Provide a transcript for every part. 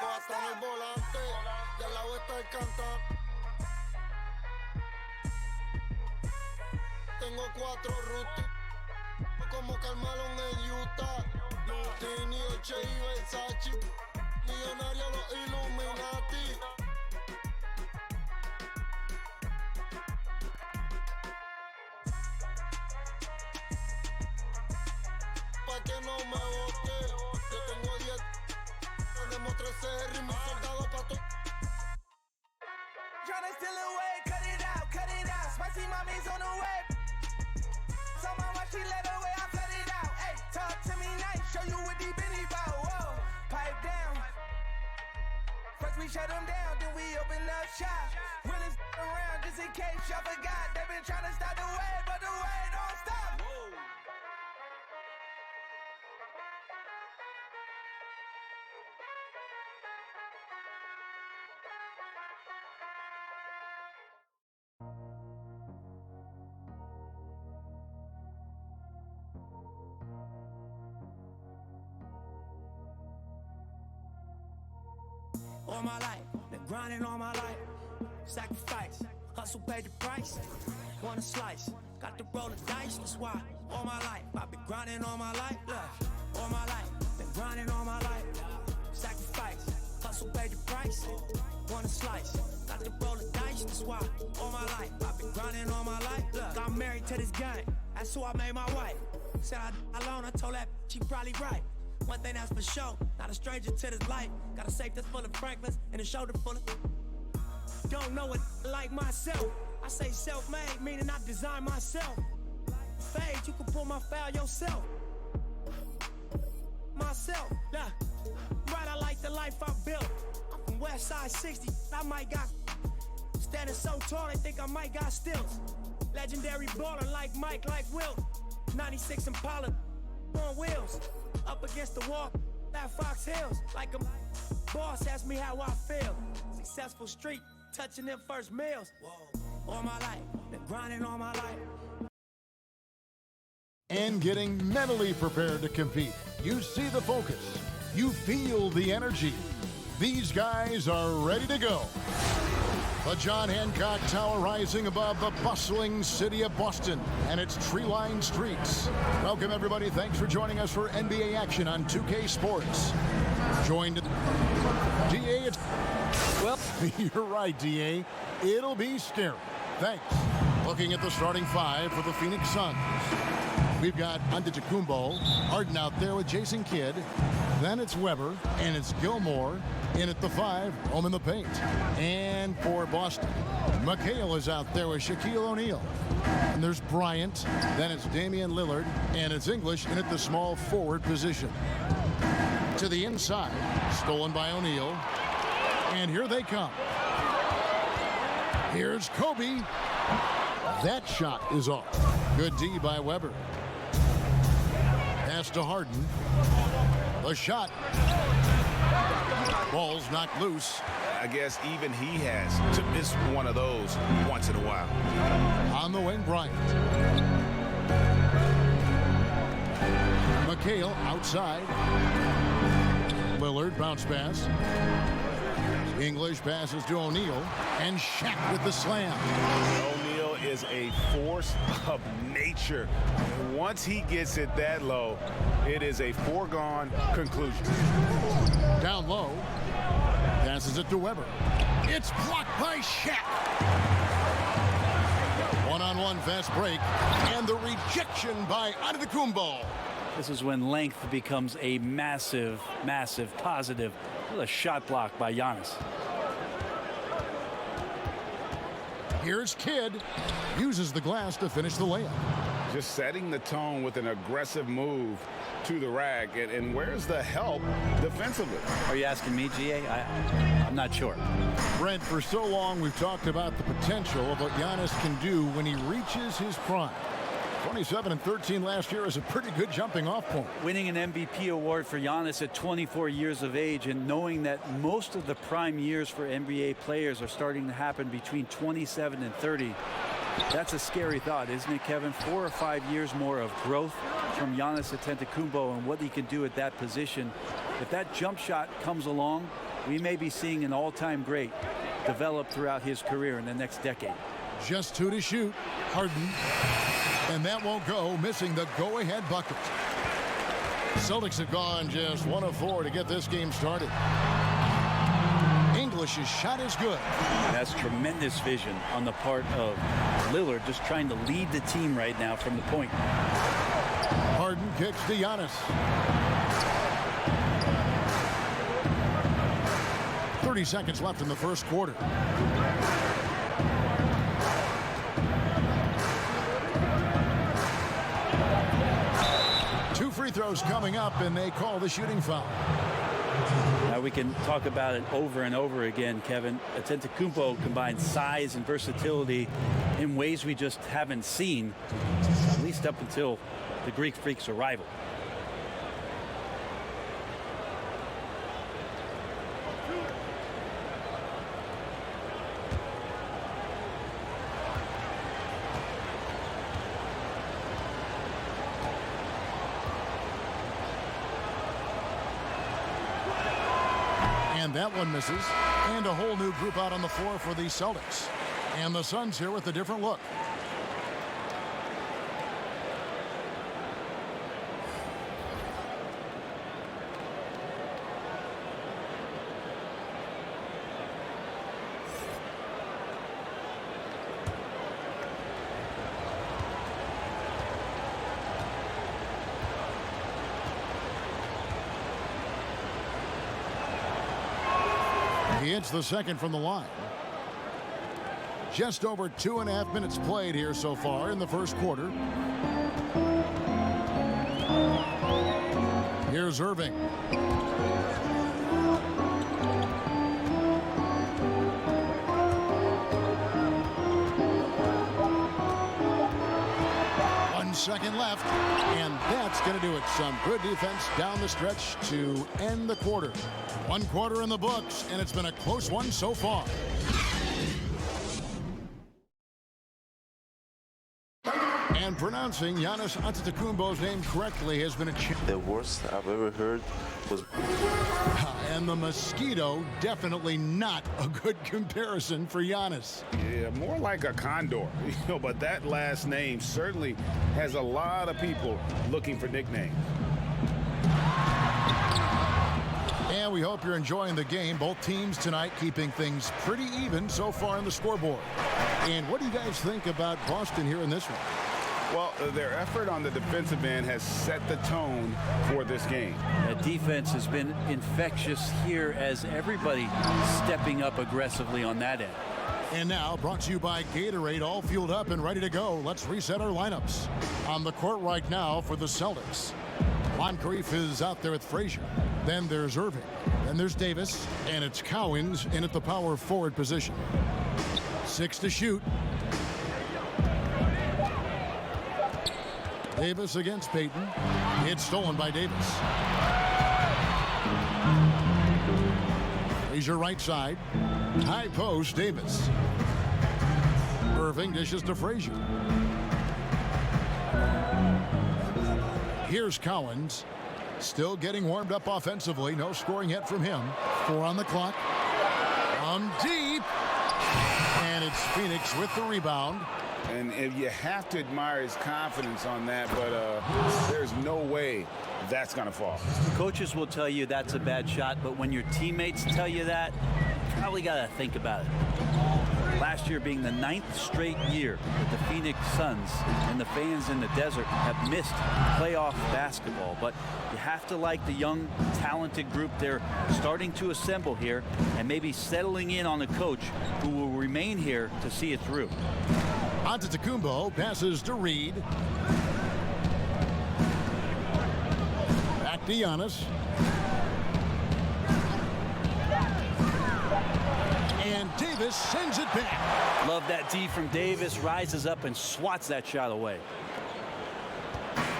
Hasta en el volante y al lado está el cantante. Tengo 4 rutas como Carmelo en Utah. Lutini, Eche y Versace, millonario los Illuminati. Pa' que no me bote, yo tengo 10, tenemos 13 R y mis soldados pa' todo. Tryna steal away, cut it out, spicy mommy's on the way. So mama, she let away, I flood it out. Hey, talk to me nice, show you what deep in it bout. Whoa, pipe down. First we shut them down, then we open up shop. Willis around just in case y'all forgot. They been tryna stop the wave, but the wave don't stop. Whoa. All my life, been grinding all my life. Sacrifice, hustle paid the price. Want a slice, got to roll the dice. That's why all my life, I've been grinding all my life. Look, all my life, been grinding all my life. Sacrifice, hustle paid the price. Want a slice, got to roll the dice. That's why all my life, I've been grinding all my life. Look, I'm married to this game, that's who I made my wife. Said I alone, I told that she probably right. One thing that's for sure, not a stranger to this life. Got a safe that's full of Franklins and a shoulder full of. Don't know it like myself. I say self-made, meaning I design myself. Fade, you can pull my foul yourself. Myself, yeah. Right, I like the life I built. I'm from West Side 60, I might got. Standing so tall, they think I might got stilts. Legendary baller like Mike, like Wilt. 96 Impala on wheels. Up against the wall, at Fox Hills. Like a boss asked me how I feel. Successful street, touching them first meals. Whoa. All my life, been grinding all my life. And getting mentally prepared to compete. You see the focus. You feel the energy. These guys are ready to go. The John Hancock Tower rising above the bustling city of Boston and its tree-lined streets. Welcome, everybody. Thanks for joining us for NBA action on 2K Sports. Joined DA. Well, you're right, DA. It'll be scary. Thanks. Looking at the starting 5 for the Phoenix Suns. We've got Antetokounmpo, Harden out there with Jason Kidd. Then it's Weber, and it's Gilmore. In at the 5, home in the paint. And for Boston, McHale is out there with Shaquille O'Neal. And there's Bryant. Then it's Damian Lillard. And it's English in at the small forward position. To the inside, stolen by O'Neal. And here they come. Here's Kobe. That shot is off. Good D by Weber. Pass to Harden. The shot. Ball's knocked loose. I guess even he has to miss one of those once in a while. On the wing, Bryant. McHale outside. Lillard bounce pass. English passes to O'Neal. And Shaq with the slam. O'Neal is a force of nature. Once he gets it that low, it is a foregone conclusion. Down low. Passes it to Weber. It's blocked by Shaq. One-on-one fast break. And the rejection by Antetokounmpo. This is when length becomes a massive, massive positive. What a shot block by Giannis. Here's Kidd. Uses the glass to finish the layup. Just setting the tone with an aggressive move to the rack. And where's the help defensively? Are you asking me, GA? I'm not sure. Brent, for so long we've talked about the potential of what Giannis can do when he reaches his prime. 27 and 13 last year is a pretty good jumping off point. Winning an MVP award for Giannis at 24 years of age and knowing that most of the prime years for NBA players are starting to happen between 27 and 30. That's a scary thought, isn't it, Kevin? 4 or 5 years more of growth from Giannis Antetokounmpo and what he can do at that position. If that jump shot comes along, we may be seeing an all-time great develop throughout his career in the next decade. Just 2 to shoot. Harden. And that won't go, missing the go-ahead bucket. Celtics have gone just 1 of 4 to get this game started. English's shot is good. That's tremendous vision on the part of Lillard, just trying to lead the team right now from the point. Harden kicks to Giannis. 30 seconds left in the first quarter. Two free throws coming up, and they call the shooting foul. Now we can talk about it over and over again, Kevin. Antetokounmpo combines size and versatility in ways we just haven't seen, at least up until the Greek Freak's arrival. And that one misses. And a whole new group out on the floor for the Celtics. And the Suns here with a different look. He hits the second from the line. Just over 2.5 minutes played here so far in the first quarter. Here's Irving. Second left, and that's going to do it. Some good defense down the stretch to end the quarter. 1 quarter in the books, and it's been a close one so far. And pronouncing Giannis Antetokounmpo's name correctly has been a challenge. The worst I've ever heard was... And the mosquito, definitely not a good comparison for Giannis. Yeah, more like a condor, but that last name certainly has a lot of people looking for nicknames. And we hope you're enjoying the game. Both teams tonight keeping things pretty even so far on the scoreboard. And what do you guys think about Boston here in this one? Well, their effort on the defensive end has set the tone for this game. That defense has been infectious here as everybody stepping up aggressively on that end. And now, brought to you by Gatorade, all fueled up and ready to go. Let's reset our lineups. On the court right now for the Celtics, Moncrief is out there with Frazier. Then there's Irving. Then there's Davis. And it's Cowens in at the power forward position. 6 to shoot. Davis against Payton. It's stolen by Davis. Frazier right side. High post, Davis. Irving dishes to Frazier. Here's Cowens. Still getting warmed up offensively. No scoring yet from him. 4 on the clock. From deep. And it's Phoenix with the rebound. And you have to admire his confidence on that, but there's no way that's going to fall. Coaches will tell you that's a bad shot, but when your teammates tell you that, you probably got to think about it. Last year being the 9th straight year that the Phoenix Suns and the fans in the desert have missed playoff basketball. But you have to like the young, talented group they're starting to assemble here and maybe settling in on a coach who will remain here to see it through. Antetokounmpo passes to Reed. Back to Giannis. And Davis sends it back. Love that D from Davis. Rises up and swats that shot away.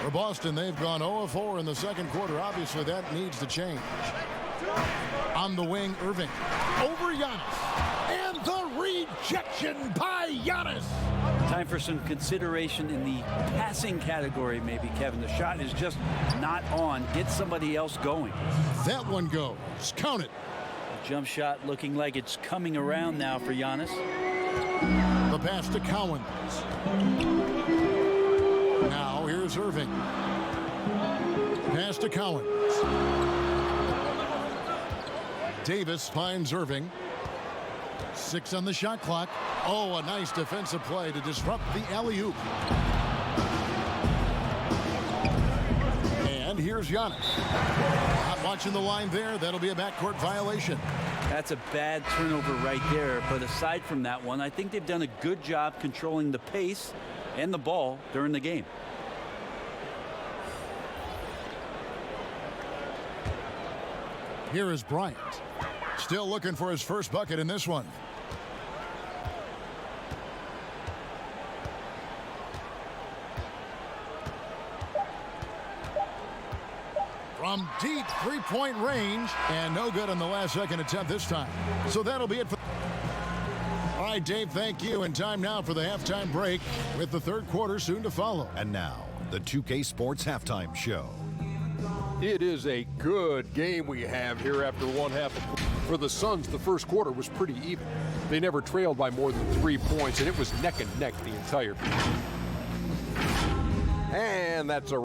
For Boston, they've gone 0-4 in the second quarter. Obviously, that needs to change. On the wing, Irving. Over Giannis. And the rejection by Giannis. Time for some consideration in the passing category, maybe, Kevin. The shot is just not on. Get somebody else going. That one goes. Count it. Jump shot looking like it's coming around now for Giannis. The pass to Cowens. Now here's Irving. Pass to Cowens. Davis finds Irving. 6 on the shot clock. Oh, a nice defensive play to disrupt the alley-oop. And here's Giannis. Not watching the line there. That'll be a backcourt violation. That's a bad turnover right there. But aside from that one, I think they've done a good job controlling the pace and the ball during the game. Here is Bryant. Still looking for his first bucket in this one. From deep three-point range, and no good on the last second attempt this time. So that'll be it for... All right, Dave, thank you. And time now for the halftime break with the third quarter soon to follow. And now, the 2K Sports Halftime Show. It is a good game we have here after one half. For the Suns, the first quarter was pretty even. They never trailed by more than 3 points, and it was neck and neck the entire period. And that's a...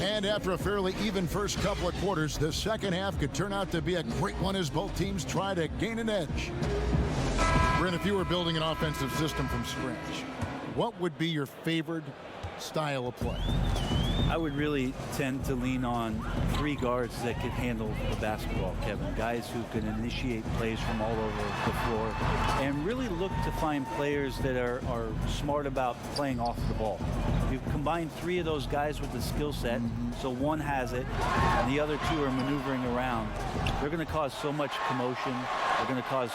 And after a fairly even first couple of quarters, the second half could turn out to be a great one as both teams try to gain an edge. Brent, if you were building an offensive system from scratch, what would be your favorite style of play? I would really tend to lean on 3 guards that could handle the basketball, Kevin. Guys who can initiate plays from all over the floor and really look to find players that are smart about playing off the ball. You combine 3 of those guys with the skill set, so one has it and the other 2 are maneuvering around. They're going to cause so much commotion. They're going to cause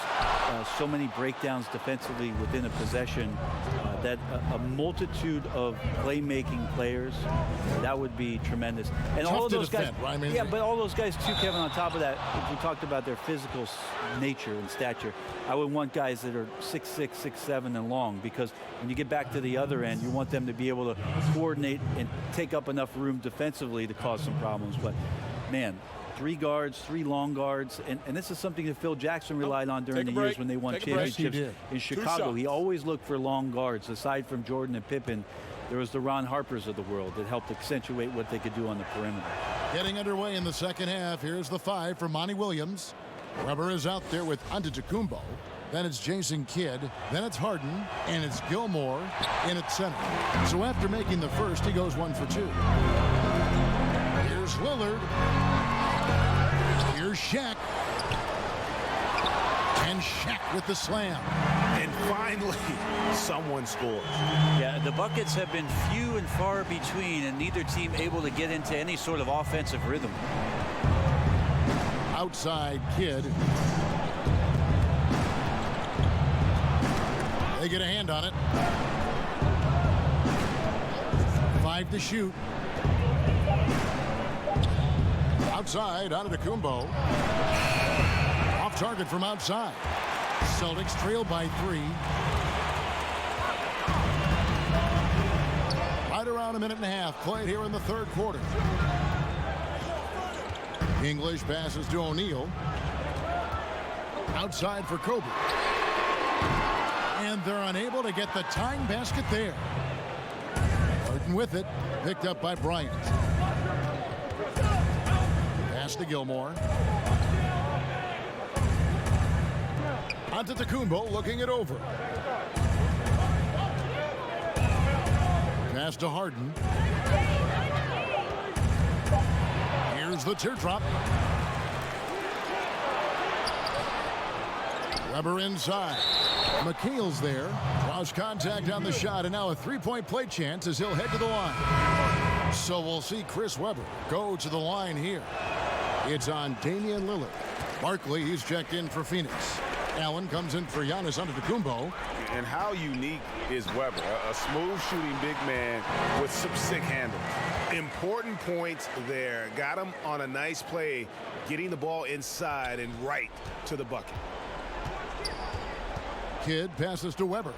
so many breakdowns defensively within a possession that a multitude of playmaking players, that would be tremendous. And tough all of those defend, guys, right? I mean, yeah, but all those guys too, Kevin, on top of that, if we talked about their physical nature and stature, I would want guys that are 6'6", 6'7", and long, because when you get back to the other end, you want them to be able to coordinate and take up enough room defensively to cause some problems. But man, 3 guards, 3 long guards, and this is something that Phil Jackson relied on during the years when they won championships in Chicago. He always looked for long guards. Aside from Jordan and Pippen, there was the Ron Harpers of the world that helped accentuate what they could do on the perimeter. Getting underway in the second half. Here's the 5 for Monty Williams. Weber is out there with Antetokounmpo. Then it's Jason Kidd. Then it's Harden. And it's Gilmore in at center. So after making the first, he goes 1 for 2. Here's Lillard. Here's Shaq. And Shaq with the slam. And finally, someone scores. Yeah, the buckets have been few and far between, and neither team able to get into any sort of offensive rhythm. Outside Kidd. They get a hand on it. 5 to shoot. Outside, Antetokounmpo. Off target from outside. Celtics trail by 3. Right around a minute and a half played here in the third quarter. English passes to O'Neal. Outside for Kobe. And they're unable to get the tying basket there. Harden with it. Picked up by Bryant. Pass to Gilmore. Antetokounmpo looking it over. Pass to Harden. Here's the teardrop. Weber inside. McHale's there. Draws contact on the shot, and now a 3-point play chance as he'll head to the line. So we'll see Chris Weber go to the line here. It's on Damian Lillard. Barkley, he's checked in for Phoenix. Allen comes in for Giannis Antetokounmpo. And how unique is Weber? A smooth shooting big man with some sick handles. Important points there. Got him on a nice play, getting the ball inside and right to the bucket. Kidd passes to Weber.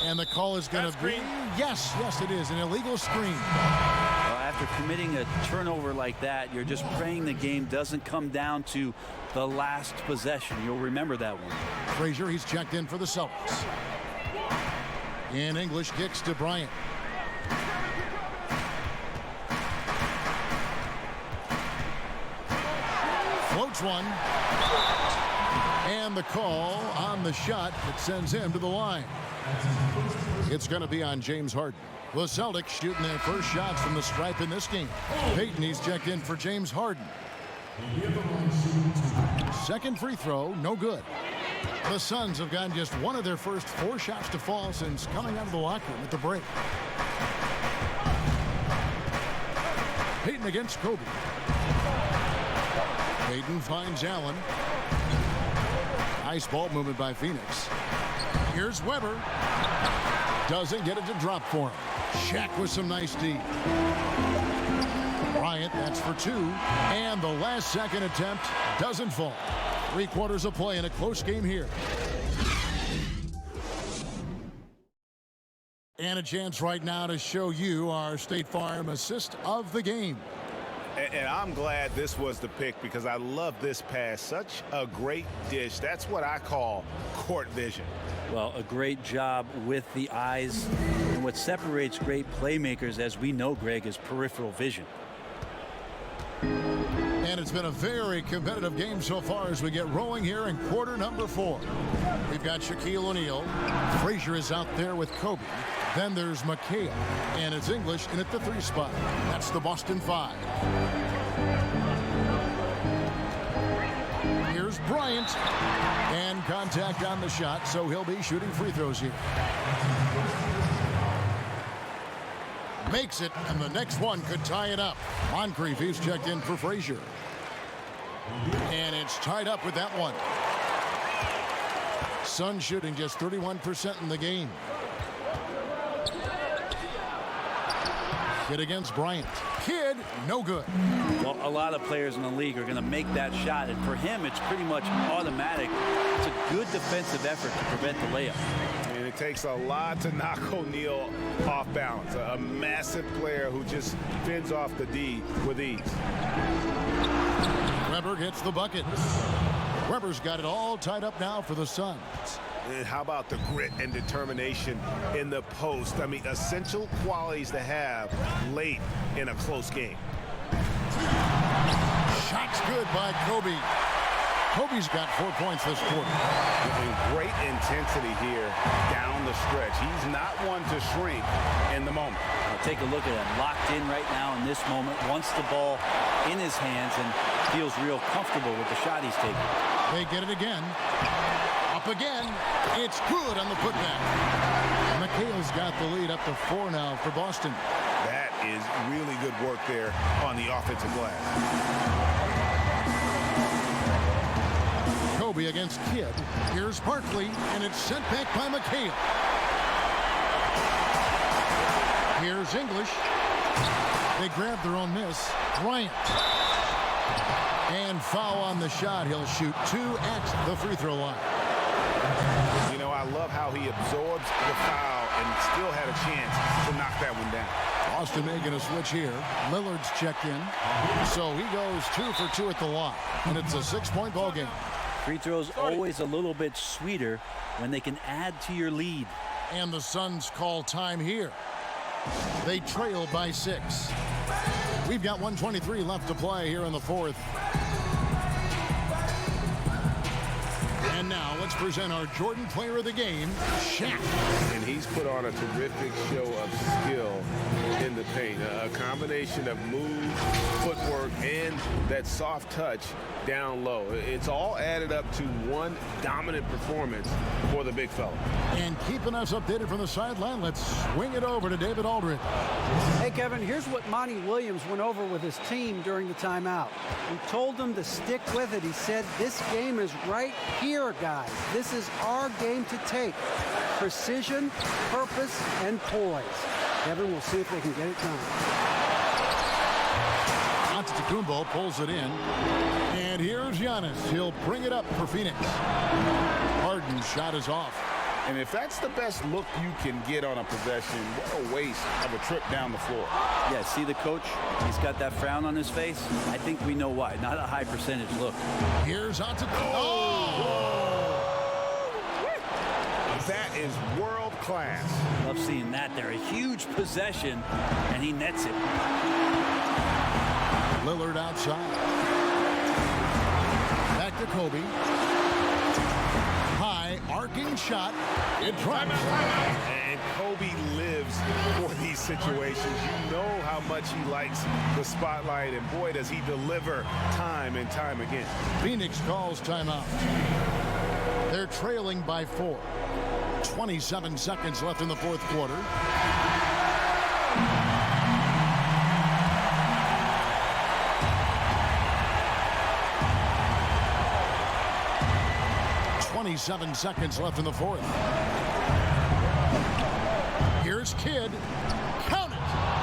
And the call is going to be, yes, it is, an illegal screen. Well, after committing a turnover like that, you're just praying the game doesn't come down to the last possession. You'll remember that one. Frazier, he's checked in for the Celtics. In English, kicks to Bryant. Floats one. And the call on the shot that sends him to the line. It's going to be on James Harden. The Celtics shooting their first shots from the stripe in this game. Payton, he's checked in for James Harden. Second free throw, no good. The Suns have gotten just one of their first 4 shots to fall since coming out of the locker room at the break. Payton against Kobe. Payton finds Allen. Nice ball movement by Phoenix. Here's Weber. Doesn't get it to drop for him. Shaq with some nice D. Bryant, that's for 2. And the last second attempt doesn't fall. 3/4 of play in a close game here. And a chance right now to show you our State Farm assist of the game. And I'm glad this was the pick because I love this pass. Such a great dish. That's what I call court vision. Well, a great job with the eyes. And what separates great playmakers, as we know, Greg, is peripheral vision. And it's been a very competitive game so far as we get rolling here in quarter number 4. We've got Shaquille O'Neal. Frazier is out there with Kobe. Then there's McHale. And it's English in at the 3 spot. That's the Boston 5. Here's Bryant. And contact on the shot, so he'll be shooting free throws here. Makes it, and the next one could tie it up. Moncrief, he's checked in for Frazier. And it's tied up with that one. Suns shooting just 31% in the game. Kidd against Bryant. Kidd, no good. Well, a lot of players in the league are going to make that shot, and for him, it's pretty much automatic. It's a good defensive effort to prevent the layup. And it takes a lot to knock O'Neal off balance. A massive player who just fends off the D with ease. Weber gets the bucket. Weber's got it all tied up now for the Suns. And how about the grit and determination in the post? I mean, essential qualities to have late in a close game. Shot's good by Kobe. Kobe's got 4 points this quarter. And great intensity here down the stretch. He's not one to shrink in the moment. Now take a look at him, locked in right now in this moment, wants the ball in his hands and feels real comfortable with the shot he's taking. They get it again. Up again. It's good on the putback. McHale's got the lead up to 4 now for Boston. That is really good work there on the offensive glass. Kobe against Kidd. Here's Barkley, and it's sent back by McHale. Here's English. They grab their own miss. Bryant. And foul on the shot. He'll shoot 2 at the free throw line. You know, I love how he absorbs the foul and still had a chance to knock that one down. Boston making a switch here. Lillard's checked in. So he goes 2 for 2 at the line. And it's a 6-point ball game. Free throws always a little bit sweeter when they can add to your lead. And the Suns call time here. They trail by 6. We've got 1:23 left to play here in the 4th. And now let's present our Jordan Player of the Game, Shaq. And he's put on a terrific show of skill in the paint. A combination of move, footwork, and that soft touch down low. It's all added up to one dominant performance for the big fella. And keeping us updated from the sideline, let's swing it over to David Aldridge. Hey, Kevin, here's what Monty Williams went over with his team during the timeout. He told them to stick with it. He said, this game is right here, guys. This is our game to take. Precision, purpose, and poise. Kevin, we'll see if they can get it done. Kumbo pulls it in. And here's Giannis. He'll bring it up for Phoenix. Harden's shot is off. And if that's the best look you can get on a possession, what a waste of a trip down the floor. Yeah, see the coach? He's got that frown on his face. I think we know why. Not a high percentage look. Here's on to... That is world class. Love seeing that there. A huge possession, and he nets it. Lillard outside. Back to Kobe. High arcing shot. It drops. And Kobe lives for these situations. You know how much he likes the spotlight, and boy, does he deliver time and time again. Phoenix calls timeout. They're trailing by 4. 27 seconds left in the fourth quarter. .27 seconds left in the fourth. Here's Kidd. Count it!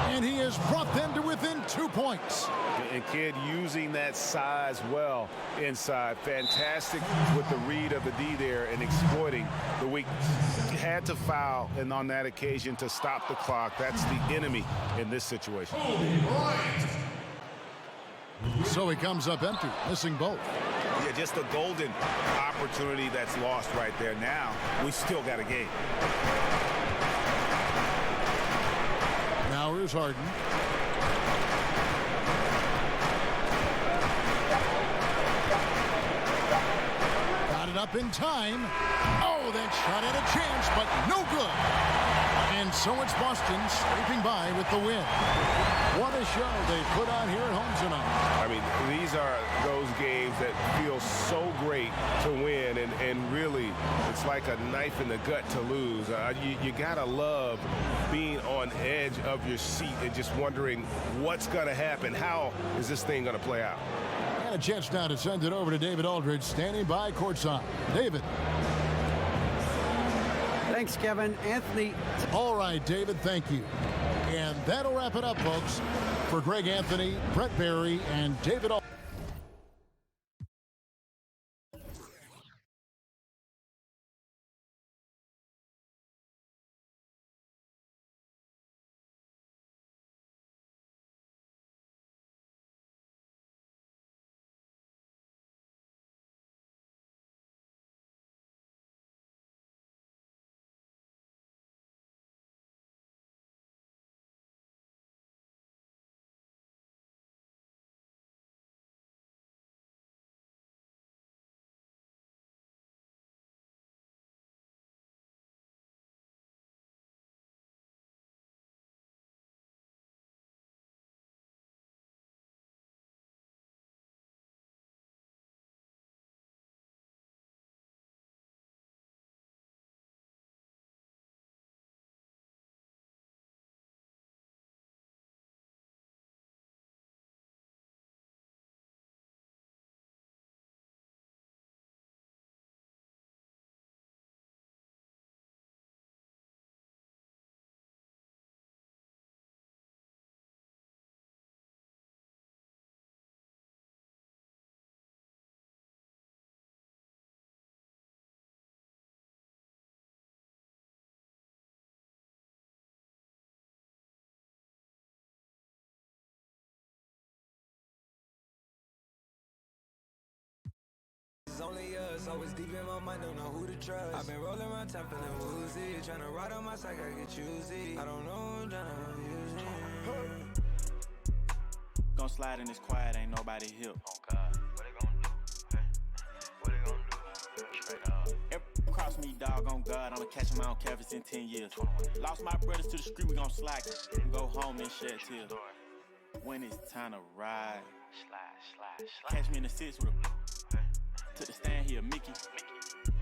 And he has brought them to within 2 points. And Kidd using that size well inside. Fantastic with the read of the D there and exploiting the weakness. He had to foul, and on that occasion to stop the clock. That's the enemy in this situation. So he comes up empty, missing both. Yeah, just a golden opportunity that's lost right there. Now we still got a game. Now here's Harden. Got it up in time. Oh, that shot had a chance, but no good. And so it's Boston scraping by with the win. What a show they put on here at home tonight. I mean, these are those games that feel so great to win, and really, it's like a knife in the gut to lose. You gotta love being on edge of your seat and just wondering what's gonna happen. How is this thing gonna play out? And a chance now to send it over to David Aldridge, standing by courtside. David. Thanks, Kevin. Anthony. All right, David, thank you. And that'll wrap it up, folks. For Greg Anthony, Brett Barry, and David Aldridge. Only us, always deep in my mind, don't know who to trust. I've been rolling my time, feeling woozy. Tryna ride on my side, I get choosy. I don't know who tryna use me. Gon' slide in this quiet, ain't nobody here. Oh God, what they gon' do? Hey, what they gon' do? Straight up. Every cross me, dog, on God, I'ma catch him, I don't care if it's in 10 years. Lost my brothers to the street, we gon' slide and go home and shed tears. When it's time to ride, slide. Catch me in the six with a to the stand here, Mickey.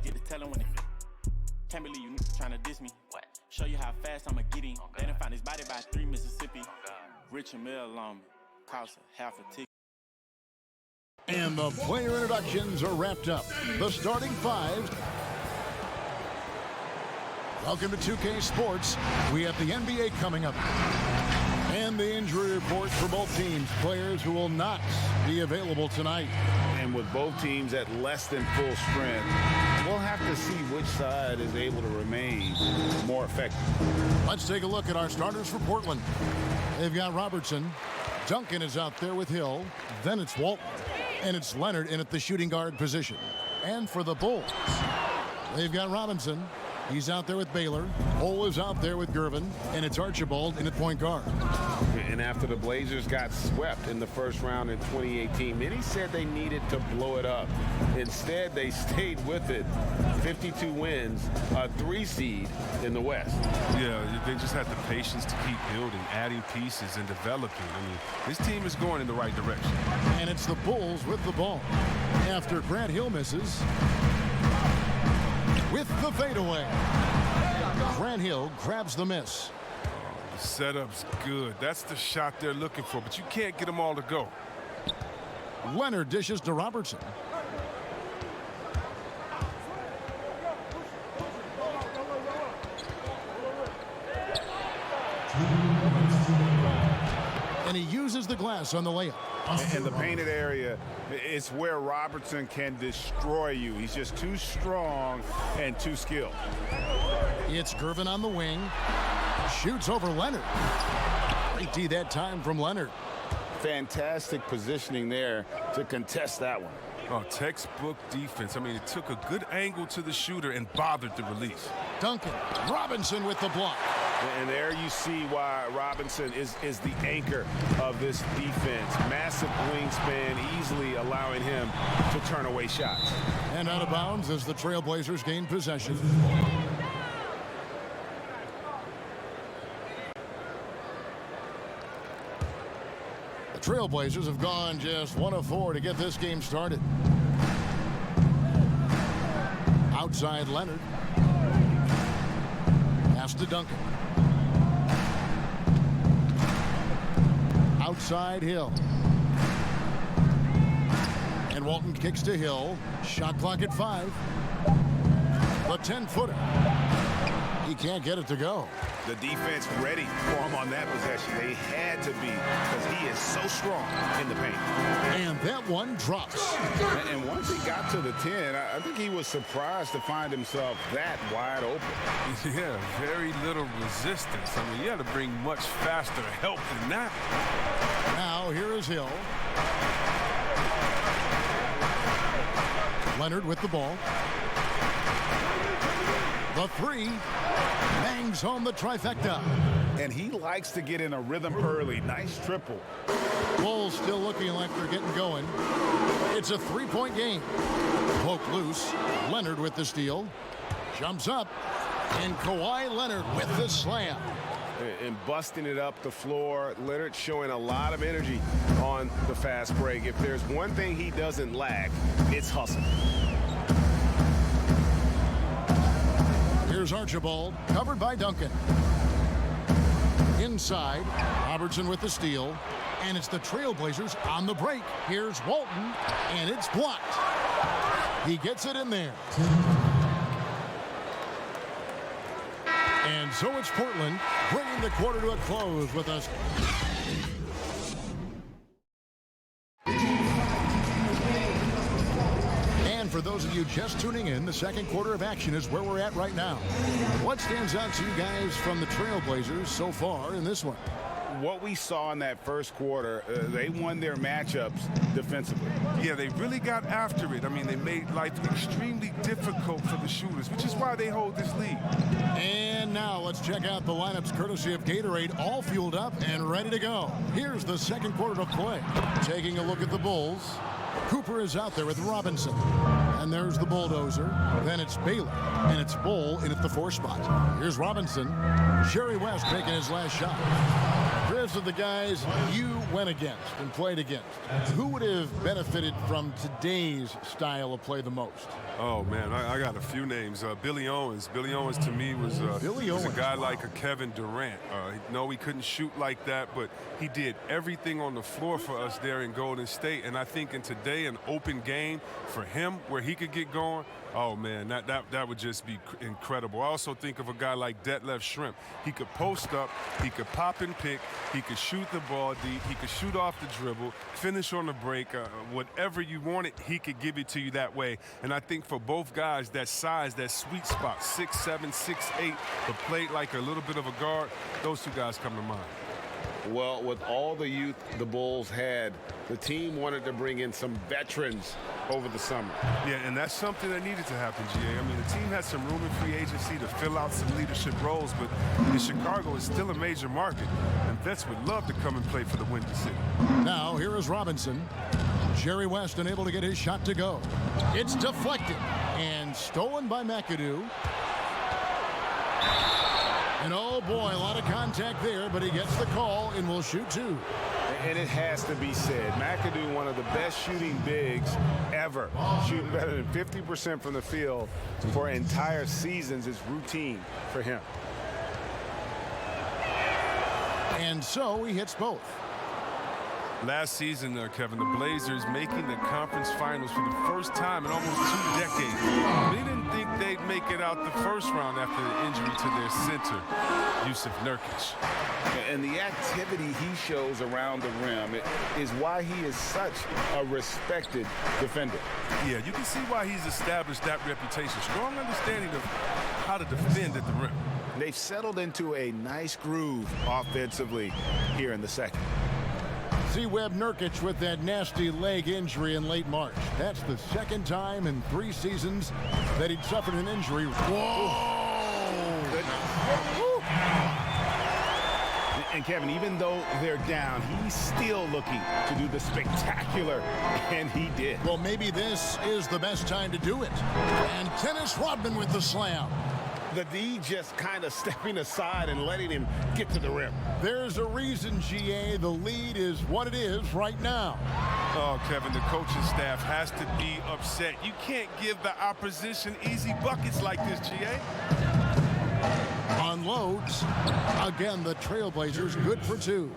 Get to tellin' when it can't believe you tryna diss me. What? Show you how fast I'ma get in. They done found his body by 3 Mississippi. Rich and Mill on me. Cost half a ticket. And the player introductions are wrapped up. The starting five. Welcome to 2K Sports. We have the NBA coming up. And the injury report for both teams. Players who will not be available tonight. And with both teams at less than full strength, we'll have to see which side is able to remain more effective. Let's take a look at our starters for Portland. They've got Robertson. Duncan is out there with Hill. Then it's Walton. And it's Leonard in at the shooting guard position. And for the Bulls, they've got Robinson. He's out there with Baylor. Cole is out there with Gervin. And it's Archibald in at point guard. And after the Blazers got swept in the first round in 2018, many said they needed to blow it up. Instead, they stayed with it. 52 wins, a 3 seed in the West. Yeah, they just had the patience to keep building, adding pieces, and developing. I mean, this team is going in the right direction. And it's the Bulls with the ball. After Grant Hill misses, with the fadeaway, Grant Hill grabs the miss. The setup's good. That's the shot they're looking for, but you can't get them all to go. Leonard dishes to Robertson. And he uses the glass on the layup. In the painted area, it's where Robertson can destroy you. He's just too strong and too skilled. It's Gervin on the wing. Shoots over Leonard. Great D that time from Leonard. Fantastic positioning there to contest that one. Oh, textbook defense. I mean, it took a good angle to the shooter and bothered the release. Duncan. Robinson with the block. And there you see why Robinson is the anchor of this defense. Massive wingspan, easily allowing him to turn away shots. And out of bounds as the Trailblazers gain possession. The Trailblazers have gone just 1 of 4 to get this game started. Outside Leonard. Pass to Duncan. Outside Hill. And Walton kicks to Hill. Shot clock at 5. The 10-footer. He can't get it to go. The defense ready for him on that possession. They had to be, because he is so strong in the paint. And that one drops. And once he got to the 10, I think he was surprised to find himself that wide open. Yeah, very little resistance. I mean, you had to bring much faster help than that. Now here is Hill. Leonard with the ball. The 3 bangs home the trifecta. And he likes to get in a rhythm early. Nice triple. Bulls still looking like they're getting going. It's a 3-point game. Poke loose. Leonard with the steal. Jumps up. And Kawhi Leonard with the slam. And busting it up the floor. Leonard showing a lot of energy on the fast break. If there's one thing he doesn't lack, it's hustle. Here's Archibald, covered by Duncan. Inside, Robertson with the steal. And it's the Trailblazers on the break. Here's Walton, and it's blocked. He gets it in there. And so it's Portland, bringing the quarter to a close with us. And for those of you just tuning in, the second quarter of action is where we're at right now. What stands out to you guys from the Trailblazers so far in this one? What we saw in that first quarter, they won their matchups defensively. Yeah, they really got after it. I mean, they made life extremely difficult for the shooters, which is why they hold this lead. And now let's check out the lineups courtesy of Gatorade, all fueled up and ready to go. Here's the second quarter of play. Taking a look at the Bulls. Cooper is out there with Robinson. And there's the bulldozer. Then it's Baylor. And it's Bull in at the 4 spot. Here's Robinson. Jerry West making his last shot. Chris, of the guys you went against and played against, who would have benefited from today's style of play the most? Oh, man, I got a few names. Billy Owens. Billy Owens, to me, was a guy like a Kevin Durant. No, he couldn't shoot like that, but he did everything on the floor for us there in Golden State. And I think in today, an open game for him where he could get going, oh, man, that would just be incredible. I also think of a guy like Detlef Schrempf. He could post up, he could pop and pick, He could shoot the ball deep. He could shoot off the dribble, finish on the break. Whatever you wanted, he could give it to you that way. And I think for both guys, that size, that sweet spot, 6'7", 6'8", but played like a little bit of a guard, those two guys come to mind. Well, with all the youth the Bulls had, the team wanted to bring in some veterans over the summer. Yeah, and that's something that needed to happen, GA. I mean, the team had some room in free agency to fill out some leadership roles, but in Chicago is still a major market, and vets would love to come and play for the Windy City. Now, here is Robinson. Jerry West unable to get his shot to go. It's deflected and stolen by McAdoo. And oh boy, a lot of contact there, but he gets the call and will shoot two. And it has to be said, McAdoo, one of the best shooting bigs ever, shooting better than 50% from the field for entire seasons is routine for him. And so he hits both. Last season, Kevin, the Blazers making the conference finals for the first time in almost 2 decades. They didn't think they'd make it out the first round after the injury to their center, Yusuf Nurkic. And the activity he shows around the rim is why he is such a respected defender. Yeah, you can see why he's established that reputation. Strong understanding of how to defend at the rim. They've settled into a nice groove offensively here in the second. See Webb Nurkic with that nasty leg injury in late March. That's the second time in 3 seasons that he'd suffered an injury. Whoa! And Kevin, even though they're down, he's still looking to do the spectacular, and he did. Well, maybe this is the best time to do it. And Dennis Rodman with the slam. The D just kind of stepping aside and letting him get to the rim. There's a reason, GA, the lead is what it is right now. Oh, Kevin, the coaching staff has to be upset. You can't give the opposition easy buckets like this, GA. Unloads. Again, the Trailblazers good for 2.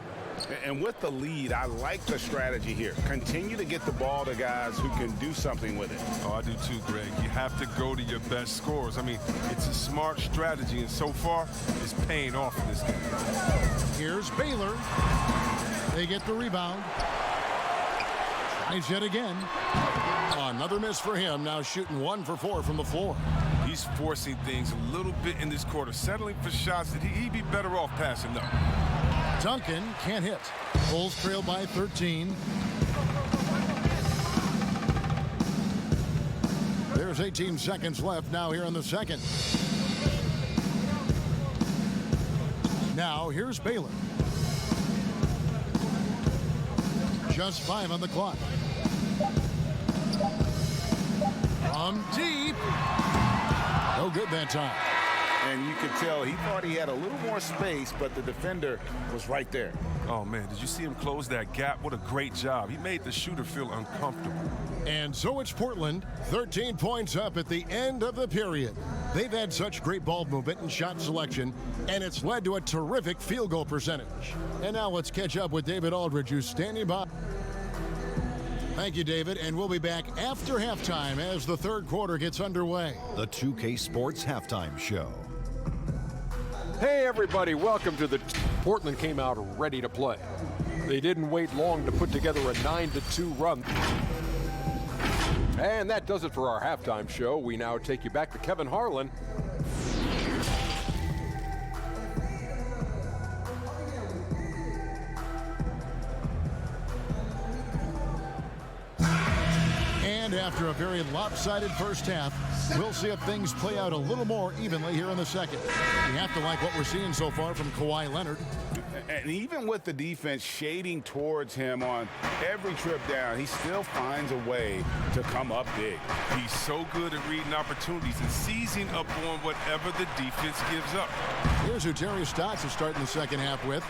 And with the lead, I like the strategy here. Continue to get the ball to guys who can do something with it. Oh, I do too, Greg. You have to go to your best scorers. I mean, it's a smart strategy, and so far, it's paying off in this game. Here's Baylor. They get the rebound. Tries yet again. Another miss for him. Now shooting 1 for 4 from the floor. He's forcing things a little bit in this quarter, settling for shots that he'd be better off passing up. Duncan can't hit. Bulls trail by 13. There's 18 seconds left now here in the second. Now here's Baylor. Just 5 on the clock. From deep. No good that time. And you could tell he thought he had a little more space, but the defender was right there. Oh, man, did you see him close that gap? What a great job. He made the shooter feel uncomfortable. And so it's Portland, 13 points up at the end of the period. They've had such great ball movement and shot selection, and it's led to a terrific field goal percentage. And now let's catch up with David Aldridge, who's standing by. Thank you, David, and we'll be back after halftime as the third quarter gets underway. The 2K Sports Halftime Show. Hey, everybody, welcome to the... Portland came out ready to play. They didn't wait long to put together a 9-2 run. And that does it for our halftime show. We now take you back to Kevin Harlan. And after a very lopsided first half, we'll see if things play out a little more evenly here in the second. We have to like what we're seeing so far from Kawhi Leonard. And even with the defense shading towards him on every trip down, he still finds a way to come up big. He's so good at reading opportunities and seizing up on whatever the defense gives up. Here's who Terry Stotts is starting the second half with.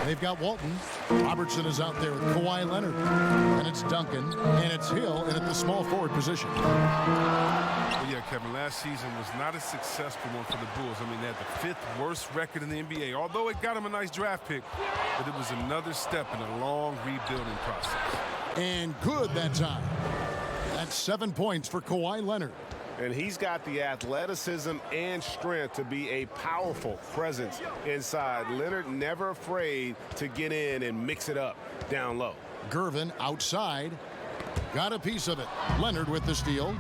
They've got Walton. Robertson is out there with Kawhi Leonard. And it's Duncan. And it's Hill in at the small forward position. Well, yeah, Kevin, last season was not a successful one for the Bulls. I mean, they had the 5th worst record in the NBA, although it got them a nice draft pick. But it was another step in a long rebuilding process. And good that time. That's 7 points for Kawhi Leonard. And he's got the athleticism and strength to be a powerful presence inside. Leonard never afraid to get in and mix it up down low. Gervin outside. Got a piece of it. Leonard with the steal.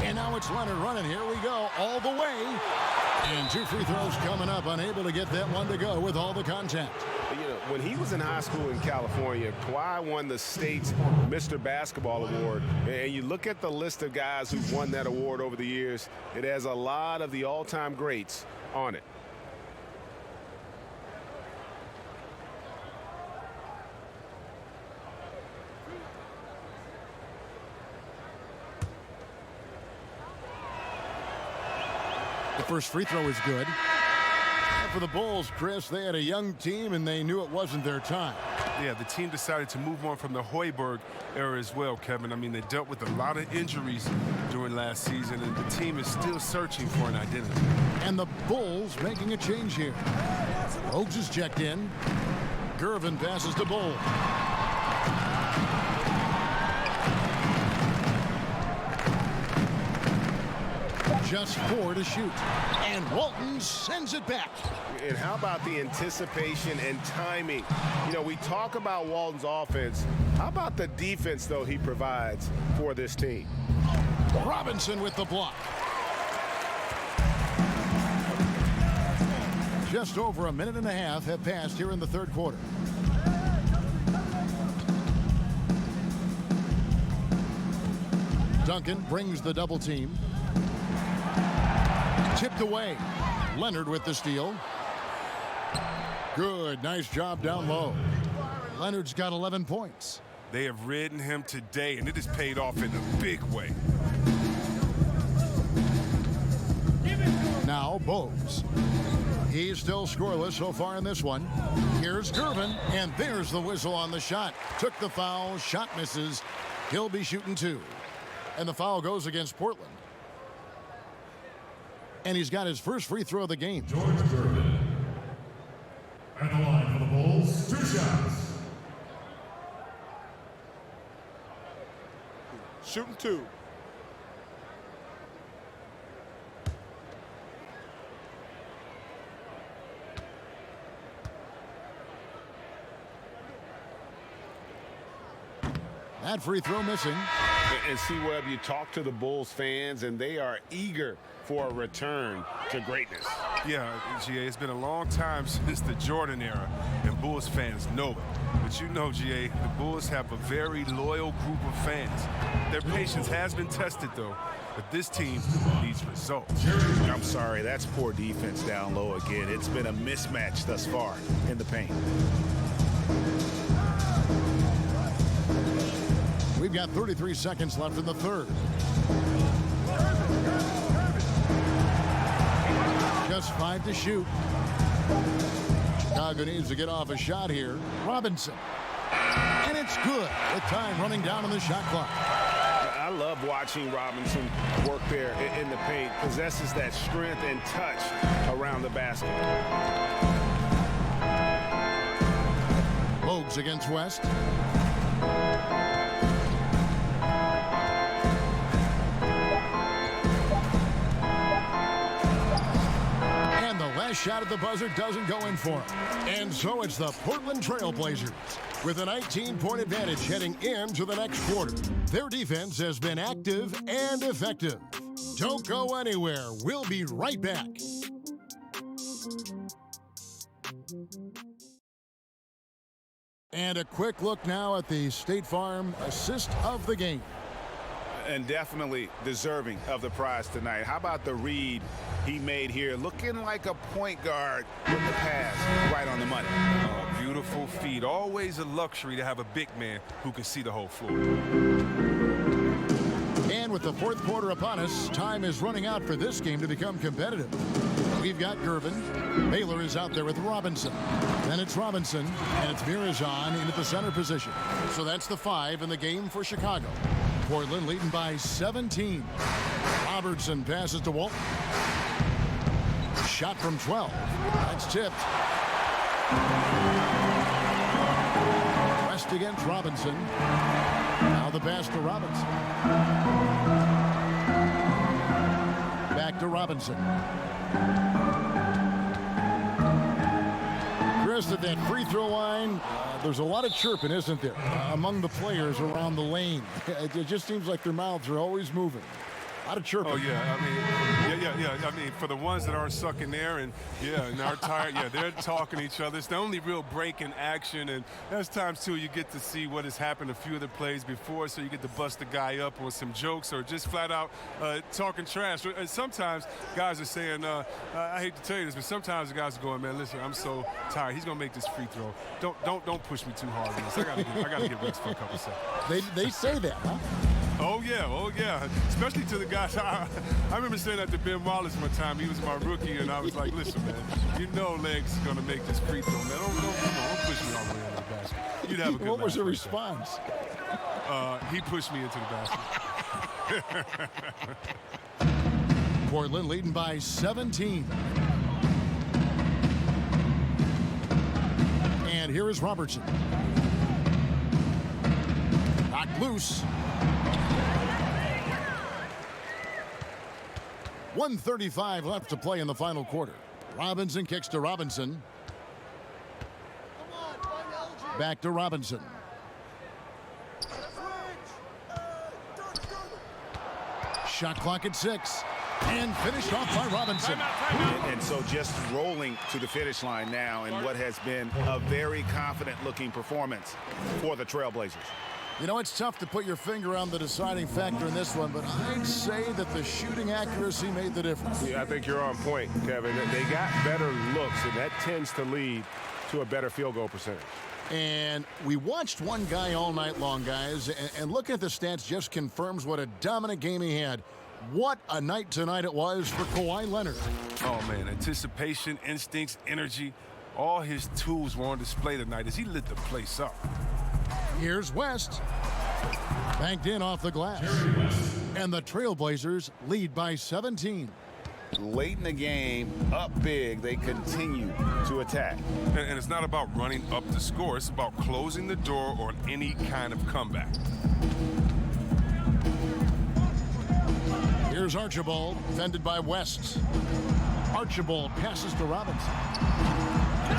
And now it's Leonard running. Here we go. All the way. And 2 free throws coming up. Unable to get that one to go with all the contact. You know, when he was in high school in California, Kawhi won the state's Mr. Basketball Award. And you look at the list of guys who've won that award over the years, it has a lot of the all-time greats on it. The first free throw is good. And for the Bulls, Chris, they had a young team and they knew it wasn't their time. Yeah, the team decided to move on from the Hoiberg era as well, Kevin. I mean, they dealt with a lot of injuries during last season, and the team is still searching for an identity. And the Bulls making a change here. Oaks is checked in. Gervin passes to Bull. Just 4 to shoot. And Walton sends it back. And how about the anticipation and timing? You know, we talk about Walton's offense. How about the defense, though, he provides for this team? Robinson with the block. Just over a minute and a half have passed here in the third quarter. Duncan brings the double team. Tipped away. Leonard with the steal. Good. Nice job down low. Leonard's got 11 points. They have ridden him today, and it has paid off in a big way. Now Bogues. He's still scoreless so far in this one. Here's Gervin, and there's the whistle on the shot. Took the foul. Shot misses. He'll be shooting 2. And the foul goes against Portland. And he's got his first free throw of the game. George Gervin. At the line for the Bulls, 2 shots. Shooting 2. That free throw missing. And see, Webb, you talk to the Bulls fans, and they are eager for a return to greatness. Yeah, GA, it's been a long time since the Jordan era, and Bulls fans know it. But you know, GA, the Bulls have a very loyal group of fans. Their patience has been tested, though, but this team needs results. I'm sorry, that's poor defense down low again. It's been a mismatch thus far in the paint. We've got 33 seconds left in the third. Just 5 to shoot. Chicago needs to get off a shot here. Robinson. And it's good with time running down on the shot clock. I love watching Robinson work there in the paint. Possesses that strength and touch around the basket. Bogues against West. Shot at the buzzer doesn't go in for him. And so it's the Portland Trail Blazers with a 19-point advantage heading into the next quarter. Their defense has been active and effective. Don't go anywhere. We'll be right back. And a quick look now at the State Farm assist of the game. And definitely deserving of the prize tonight. How about the read he made here? Looking like a point guard with the pass right on the money. Oh, beautiful feed. Always a luxury to have a big man who can see the whole floor. And with the fourth quarter upon us, time is running out for this game to become competitive. We've got Gervin. Baylor is out there with Robinson. Then it's Robinson, and it's Mirazon into the center position. So that's the 5 in the game for Chicago. Portland leading by 17. Robertson passes to Walton. Shot from 12. That's tipped. West against Robinson. Now the pass to Robinson. back to Robinson. Chris, at that free throw line, there's a lot of chirping, isn't there, among the players around the lane. It just seems like their mouths are always moving. A lot of chirping. Oh, yeah. I mean, for the ones that aren't sucking there and aren't tired, they're talking to each other. It's the only real break in action, and there's times, too, you get to see what has happened a few of the plays before, so you get to bust the guy up on some jokes or just flat out talking trash. And sometimes guys are saying, I hate to tell you this, but sometimes the guys are going, man, listen, I'm so tired. He's going to make this free throw. Don't push me too hard on this. I got to get rest for a couple seconds. They say that, huh? Oh, yeah. Especially to the guys. I remember saying that to Ben Wallace one time. He was my rookie, and I was like, listen, man, you know Legs is going to make this free throw, man. Don't push me all the way into the basket. You'd have a good What was the laugh response? He pushed me into the basket. Portland leading by 17. And here is Robertson. Knocked loose. 1:35 left to play in the final quarter. Robinson kicks to Robinson. Back to Robinson. Shot clock at 6. And finished off by Robinson. And so just rolling to the finish line now in what has been a very confident-looking performance for the Trailblazers. You know, it's tough to put your finger on the deciding factor in this one, but I'd say that the shooting accuracy made the difference. Yeah, I think you're on point, Kevin. They got better looks, and that tends to lead to a better field goal percentage. And we watched one guy all night long, guys, and looking at the stats just confirms what a dominant game he had. What a night tonight it was for Kawhi Leonard. Oh, man, anticipation, instincts, energy, all his tools were on display tonight as he lit the place up. Here's West. Banked in off the glass. And the Trailblazers lead by 17. Late in the game, up big, they continue to attack. And it's not about running up the score. It's about closing the door on any kind of comeback. Here's Archibald, defended by West. Archibald passes to Robinson.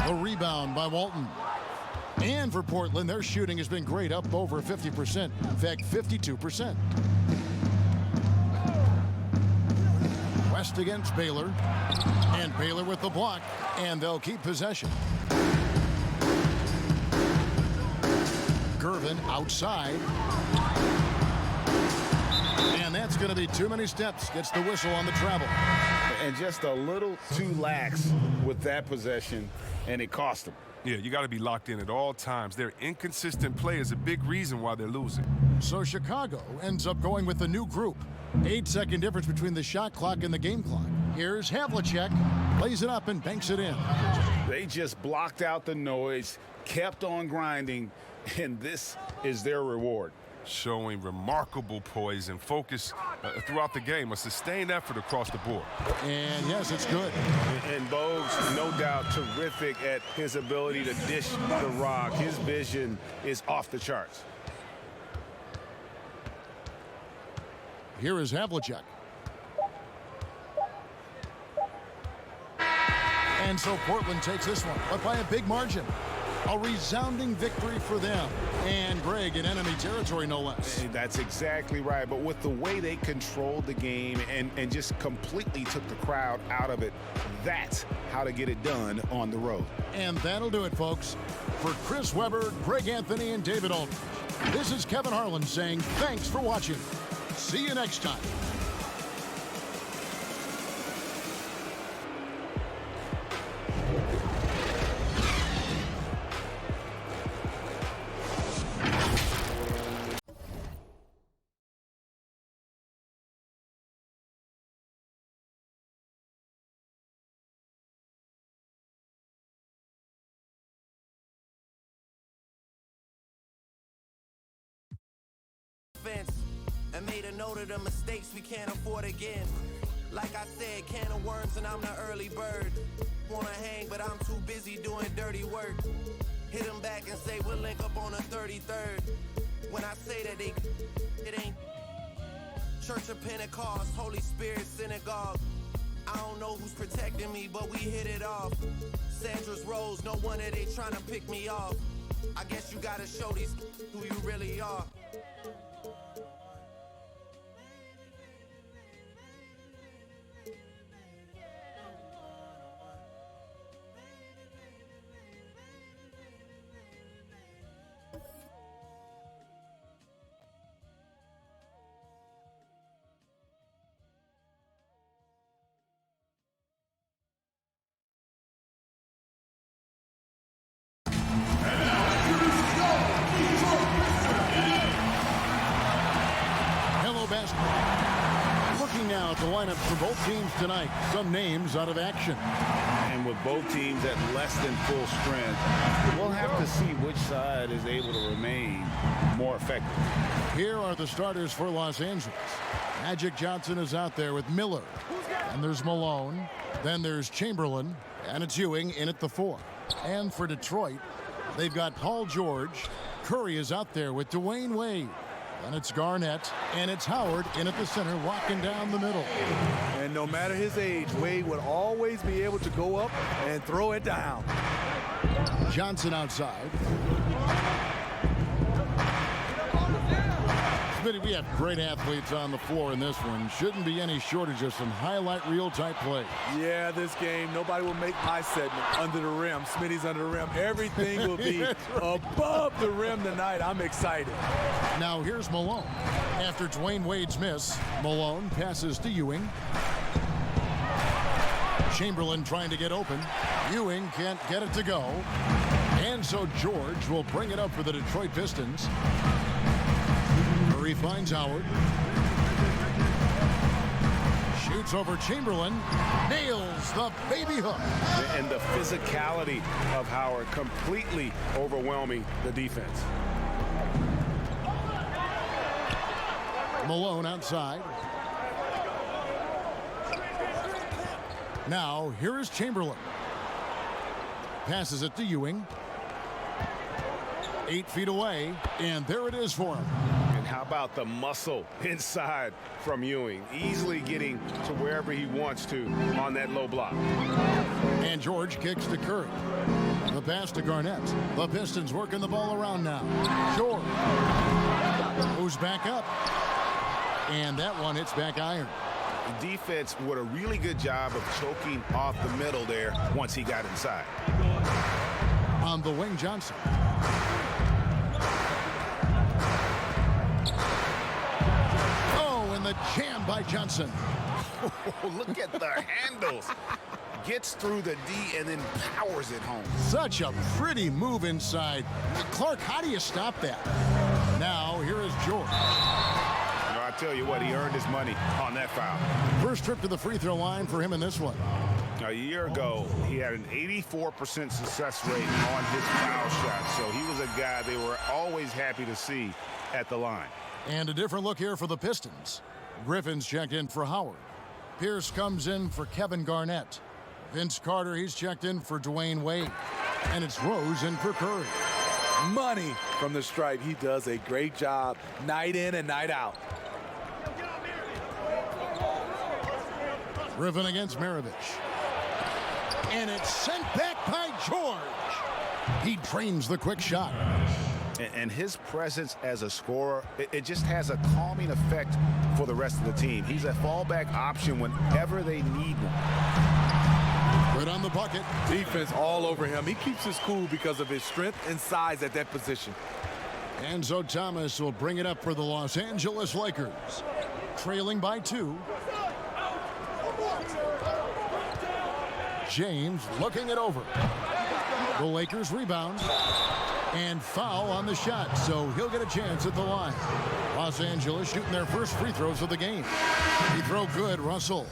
The rebound by Walton. And for Portland, their shooting has been great, up over 50%. In fact, 52%. West against Baylor. And Baylor with the block. And they'll keep possession. Gervin outside. And that's going to be too many steps. Gets the whistle on the travel. And just a little too lax with that possession, and it cost them. Yeah, you got to be locked in at all times. Their inconsistent play is a big reason why they're losing. So Chicago ends up going with the new group. 8-second difference between the shot clock and the game clock. Here's Havlicek. Lays it up and banks it in. They just blocked out the noise, kept on grinding, and this is their reward. Showing remarkable poise and focus throughout the game, a sustained effort across the board. And yes, it's good. And Bogues, no doubt, terrific at his ability to dish the rock. His vision is off the charts. Here is Havlicek. And so Portland takes this one, but by a big margin. A resounding victory for them. And Greg in enemy territory, no less. That's exactly right. But with the way they controlled the game and just completely took the crowd out of it, that's how to get it done on the road. And that'll do it, folks. For Chris Webber, Greg Anthony, and David Aldridge, this is Kevin Harlan saying thanks for watching. See you next time. And made a note of the mistakes we can't afford again. Like I said, can of worms and I'm the early bird. Wanna hang, but I'm too busy doing dirty work. Hit them back and say we'll link up on the 33rd. When I say that it ain't Church of Pentecost, Holy Spirit Synagogue. I don't know who's protecting me, but we hit it off. Sandra's Rose, no wonder they tryna pick me off. I guess you gotta show these who you really are. Looking now at the lineup for both teams tonight, some names out of action. And with both teams at less than full strength, we'll have to see which side is able to remain more effective. Here are the starters for Los Angeles. Magic Johnson is out there with Miller. And there's Malone. Then there's Chamberlain. And it's Ewing in at the 4. And for Detroit, they've got Paul George. Curry is out there with Dwayne Wade. And it's Garnett, and it's Howard in at the center, walking down the middle. And no matter his age, Wade would always be able to go up and throw it down. Johnson outside. Smitty, we have great athletes on the floor in this one. Shouldn't be any shortage of some highlight reel type play. Yeah, this game, nobody will make my segment under the rim. Smitty's under the rim. Everything will be above the rim tonight. I'm excited. Now here's Malone. After Dwayne Wade's miss, Malone passes to Ewing. Chamberlain trying to get open. Ewing can't get it to go. And so George will bring it up for the Detroit Pistons. Curry finds Howard. Shoots over Chamberlain. Nails the baby hook. And the physicality of Howard completely overwhelming the defense. Malone outside. Now, here is Chamberlain. Passes it to Ewing. 8 feet away, and there it is for him. And how about the muscle inside from Ewing? Easily getting to wherever he wants to on that low block. And George kicks to Curry. The pass to Garnett. The Pistons working the ball around now. George moves back up. And that one hits back iron. The defense did a really good job of choking off the middle there once he got inside. On the wing, Johnson. Oh, and the jam by Johnson. Look at the handles. Gets through the D and then powers it home. Such a pretty move inside. Clark, how do you stop that? Now, here is George. I tell you what, he earned his money on that foul. First trip to the free throw line for him in this one. A year ago, he had an 84% success rate on his foul shot, so he was a guy they were always happy to see at the line. And a different look here for the Pistons. Griffin's checked in for Howard. Pierce comes in for Kevin Garnett. Vince Carter, he's checked in for Dwayne Wade. And it's Rose in for Curry. Money from the stripe. He does a great job night in and night out. Griffin against Maravich. And it's sent back by George. He drains the quick shot. And his presence as a scorer, it just has a calming effect for the rest of the team. He's a fallback option whenever they need one. Good on the bucket. Defense all over him. He keeps his cool because of his strength and size at that position. Enzo Thomas will bring it up for the Los Angeles Lakers. Trailing by 2. James looking it over. The Lakers rebound. And foul on the shot, so he'll get a chance at the line. Los Angeles shooting their first free throws of the game. He throw good, Russell.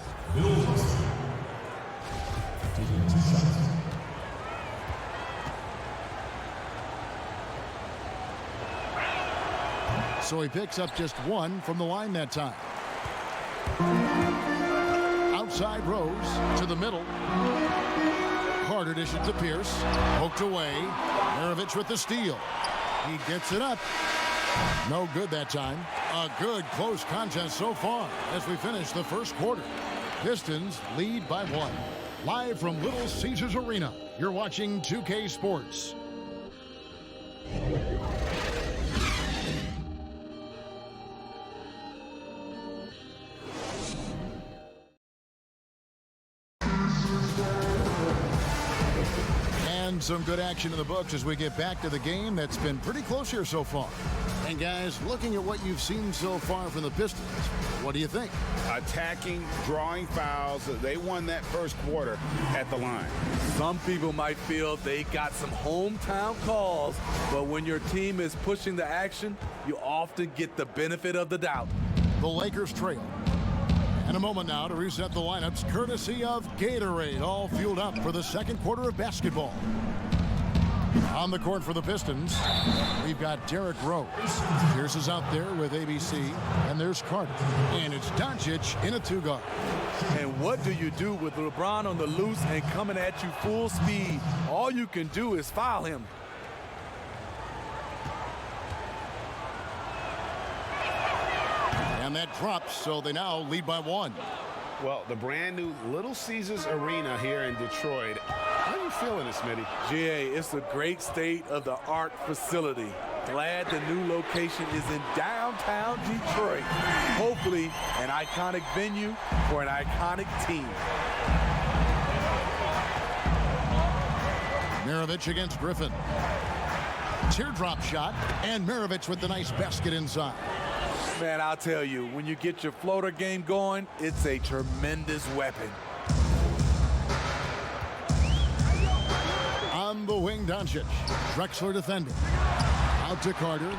So he picks up just 1 from the line that time. Outside Rose to the middle. Harder dish it to Pierce. Poked away. Maravich with the steal. He gets it up. No good that time. A good close contest so far as we finish the first quarter. Pistons lead by 1. Live from Little Caesars Arena, you're watching 2K Sports. And some good action in the books as we get back to the game that's been pretty close here so far. And guys, looking at what you've seen so far from the Pistons, what do you think? Attacking, drawing fouls. They won that first quarter at the line. Some people might feel they got some hometown calls, but when your team is pushing the action, you often get the benefit of the doubt. The Lakers trail. And a moment now to reset the lineups, courtesy of Gatorade, all fueled up for the second quarter of basketball. On the court for the Pistons, we've got Derrick Rose. Pierce is out there with ABC, and there's Carter. And it's Doncic in a 2-guard. And what do you do with LeBron on the loose and coming at you full speed? All you can do is foul him. And that drops, so they now lead by 1. Well, the brand new Little Caesars Arena here in Detroit. How are you feeling it, Smitty? GA, it's a great state-of-the-art facility. Glad the new location is in downtown Detroit. Hopefully, an iconic venue for an iconic team. Maravich against Griffin. Teardrop shot, and Maravich with the nice basket inside. Man, I'll tell you, when you get your floater game going, it's a tremendous weapon. On the wing, Doncic. Drexler defending. Out to Carter.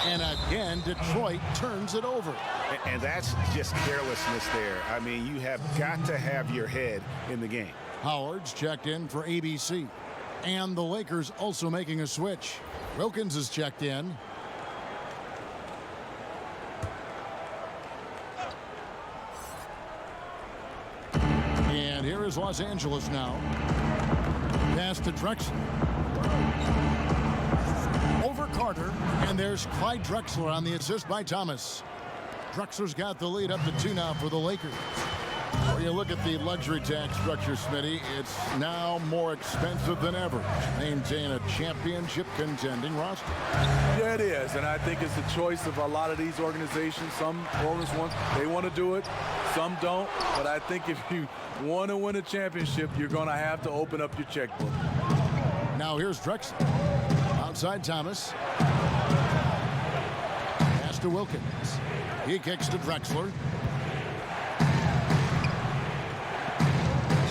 And again, Detroit turns it over. And that's just carelessness there. I mean, you have got to have your head in the game. Howard's checked in for ABC. And the Lakers also making a switch. Wilkins is checked in. And here is Los Angeles now. Pass to Drexler. Over Carter. And there's Clyde Drexler on the assist by Thomas. Drexler's got the lead up to 2 now for the Lakers. When you look at the luxury tax structure, Smitty, it's now more expensive than ever to maintain a championship contending roster. Yeah, it is, and I think it's the choice of a lot of these organizations. Some bonus ones, they want to do it, some don't, but I think if you want to win a championship, you're going to have to open up your checkbook. Now here's Drexler. Outside Thomas. Pass to Wilkins. He kicks to Drexler.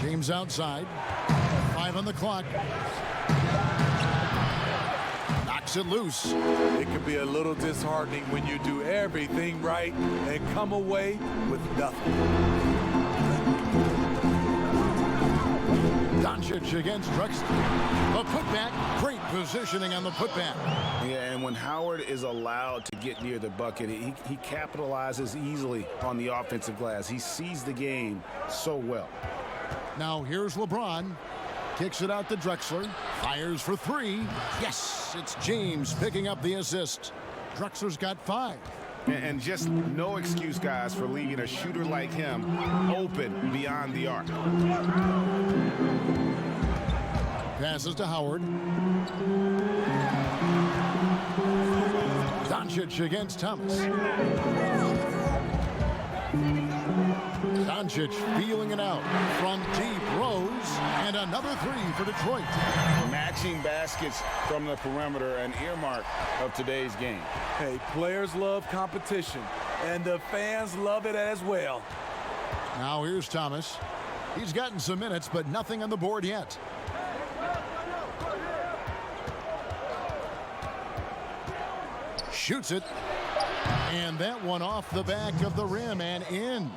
James outside. 5 on the clock. Knocks it loose. It can be a little disheartening when you do everything right and come away with nothing. Doncic against Drexler. The putback. Great positioning on the putback. Yeah, and when Howard is allowed to get near the bucket, he capitalizes easily on the offensive glass. He sees the game so well. Now here's LeBron. Kicks it out to Drexler. Fires for 3. Yes, it's James picking up the assist. Drexler's got 5. And just no excuse, guys, for leaving a shooter like him open beyond the arc. Passes to Howard. Doncic against Thomas. Doncic feeling it out from deep. Rose, and another 3 for Detroit. Matching baskets from the perimeter, an earmark of today's game. Hey, players love competition, and the fans love it as well. Now here's Thomas. He's gotten some minutes, but nothing on the board yet. Shoots it. And that one off the back of the rim and in.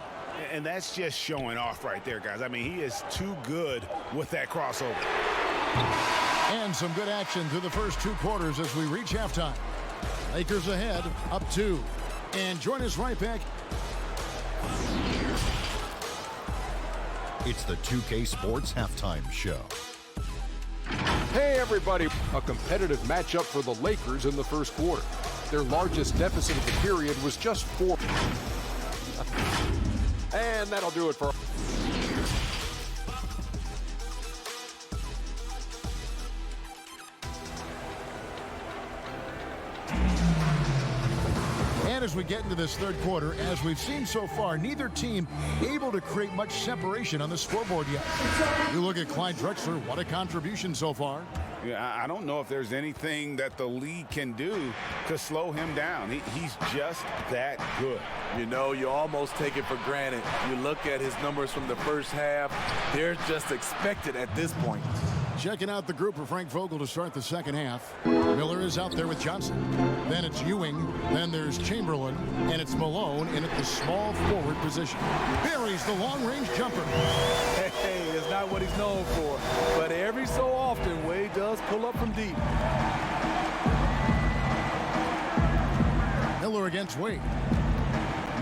And that's just showing off right there, guys. I mean, he is too good with that crossover. And some good action through the first 2 quarters as we reach halftime. Lakers ahead, up 2. And join us right back. It's the 2K Sports Halftime Show. Hey, everybody. A competitive matchup for the Lakers in the first quarter. Their largest deficit of the period was just 4. And that'll do it for... And as we get into this third quarter, as we've seen so far, neither team able to create much separation on the scoreboard yet. You look at Clyde Drexler, what a contribution so far. Yeah, I don't know if there's anything that the league can do to slow him down. He's just that good. You know, you almost take it for granted. You look at his numbers from the first half, they're just expected at this point. Checking out the group for Frank Vogel to start the second half. Miller is out there with Johnson. Then it's Ewing. Then there's Chamberlain. And it's Malone in at the small forward position. Buries the long-range jumper. Hey, it's not what he's known for. But every so often, Wade does pull up from deep. Miller against Wade.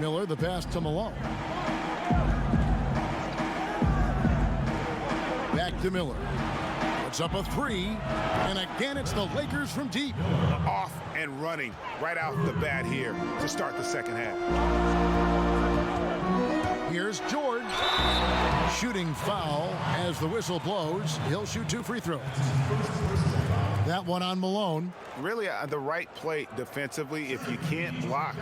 Miller, the pass to Malone. Back to Miller. Puts up a three, and again it's the Lakers from deep. Off and running right out the bat here to start the second half. Here's George. Shooting foul as the whistle blows. He'll shoot 2 free throws. That one on Malone. Really the right play defensively. If you can't block,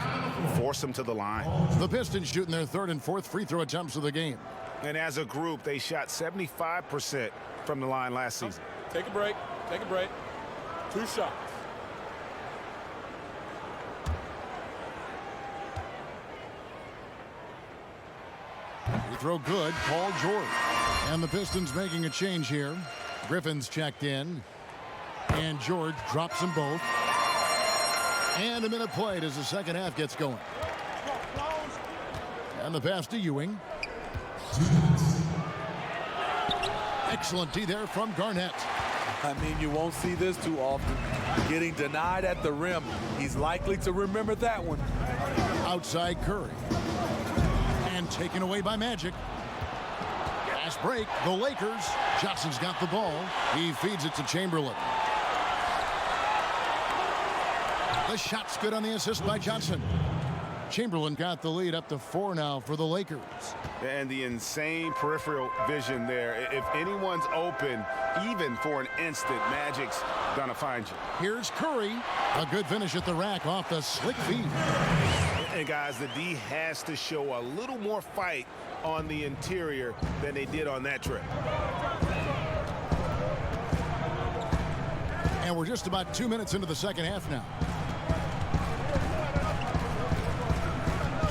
force them to the line. The Pistons shooting their third and fourth free throw attempts of the game. And as a group, they shot 75% from the line last season. Take a break. Take a break. 2 shots. Free throw good. Paul George. And the Pistons making a change here. Griffin's checked in. And George drops them both. And a minute played as the second half gets going. And the pass to Ewing. Excellent D there from Garnett. I mean, you won't see this too often. Getting denied at the rim. He's likely to remember that one. Outside Curry. And taken away by Magic. Fast break. The Lakers. Johnson's got the ball. He feeds it to Chamberlain. The shot's good on the assist by Johnson. Chamberlain got the lead up to 4 now for the Lakers. And the insane peripheral vision there. If anyone's open, even for an instant, Magic's gonna find you. Here's Curry. A good finish at the rack off the slick feed. And guys, the D has to show a little more fight on the interior than they did on that trip. And we're just about 2 minutes into the second half now.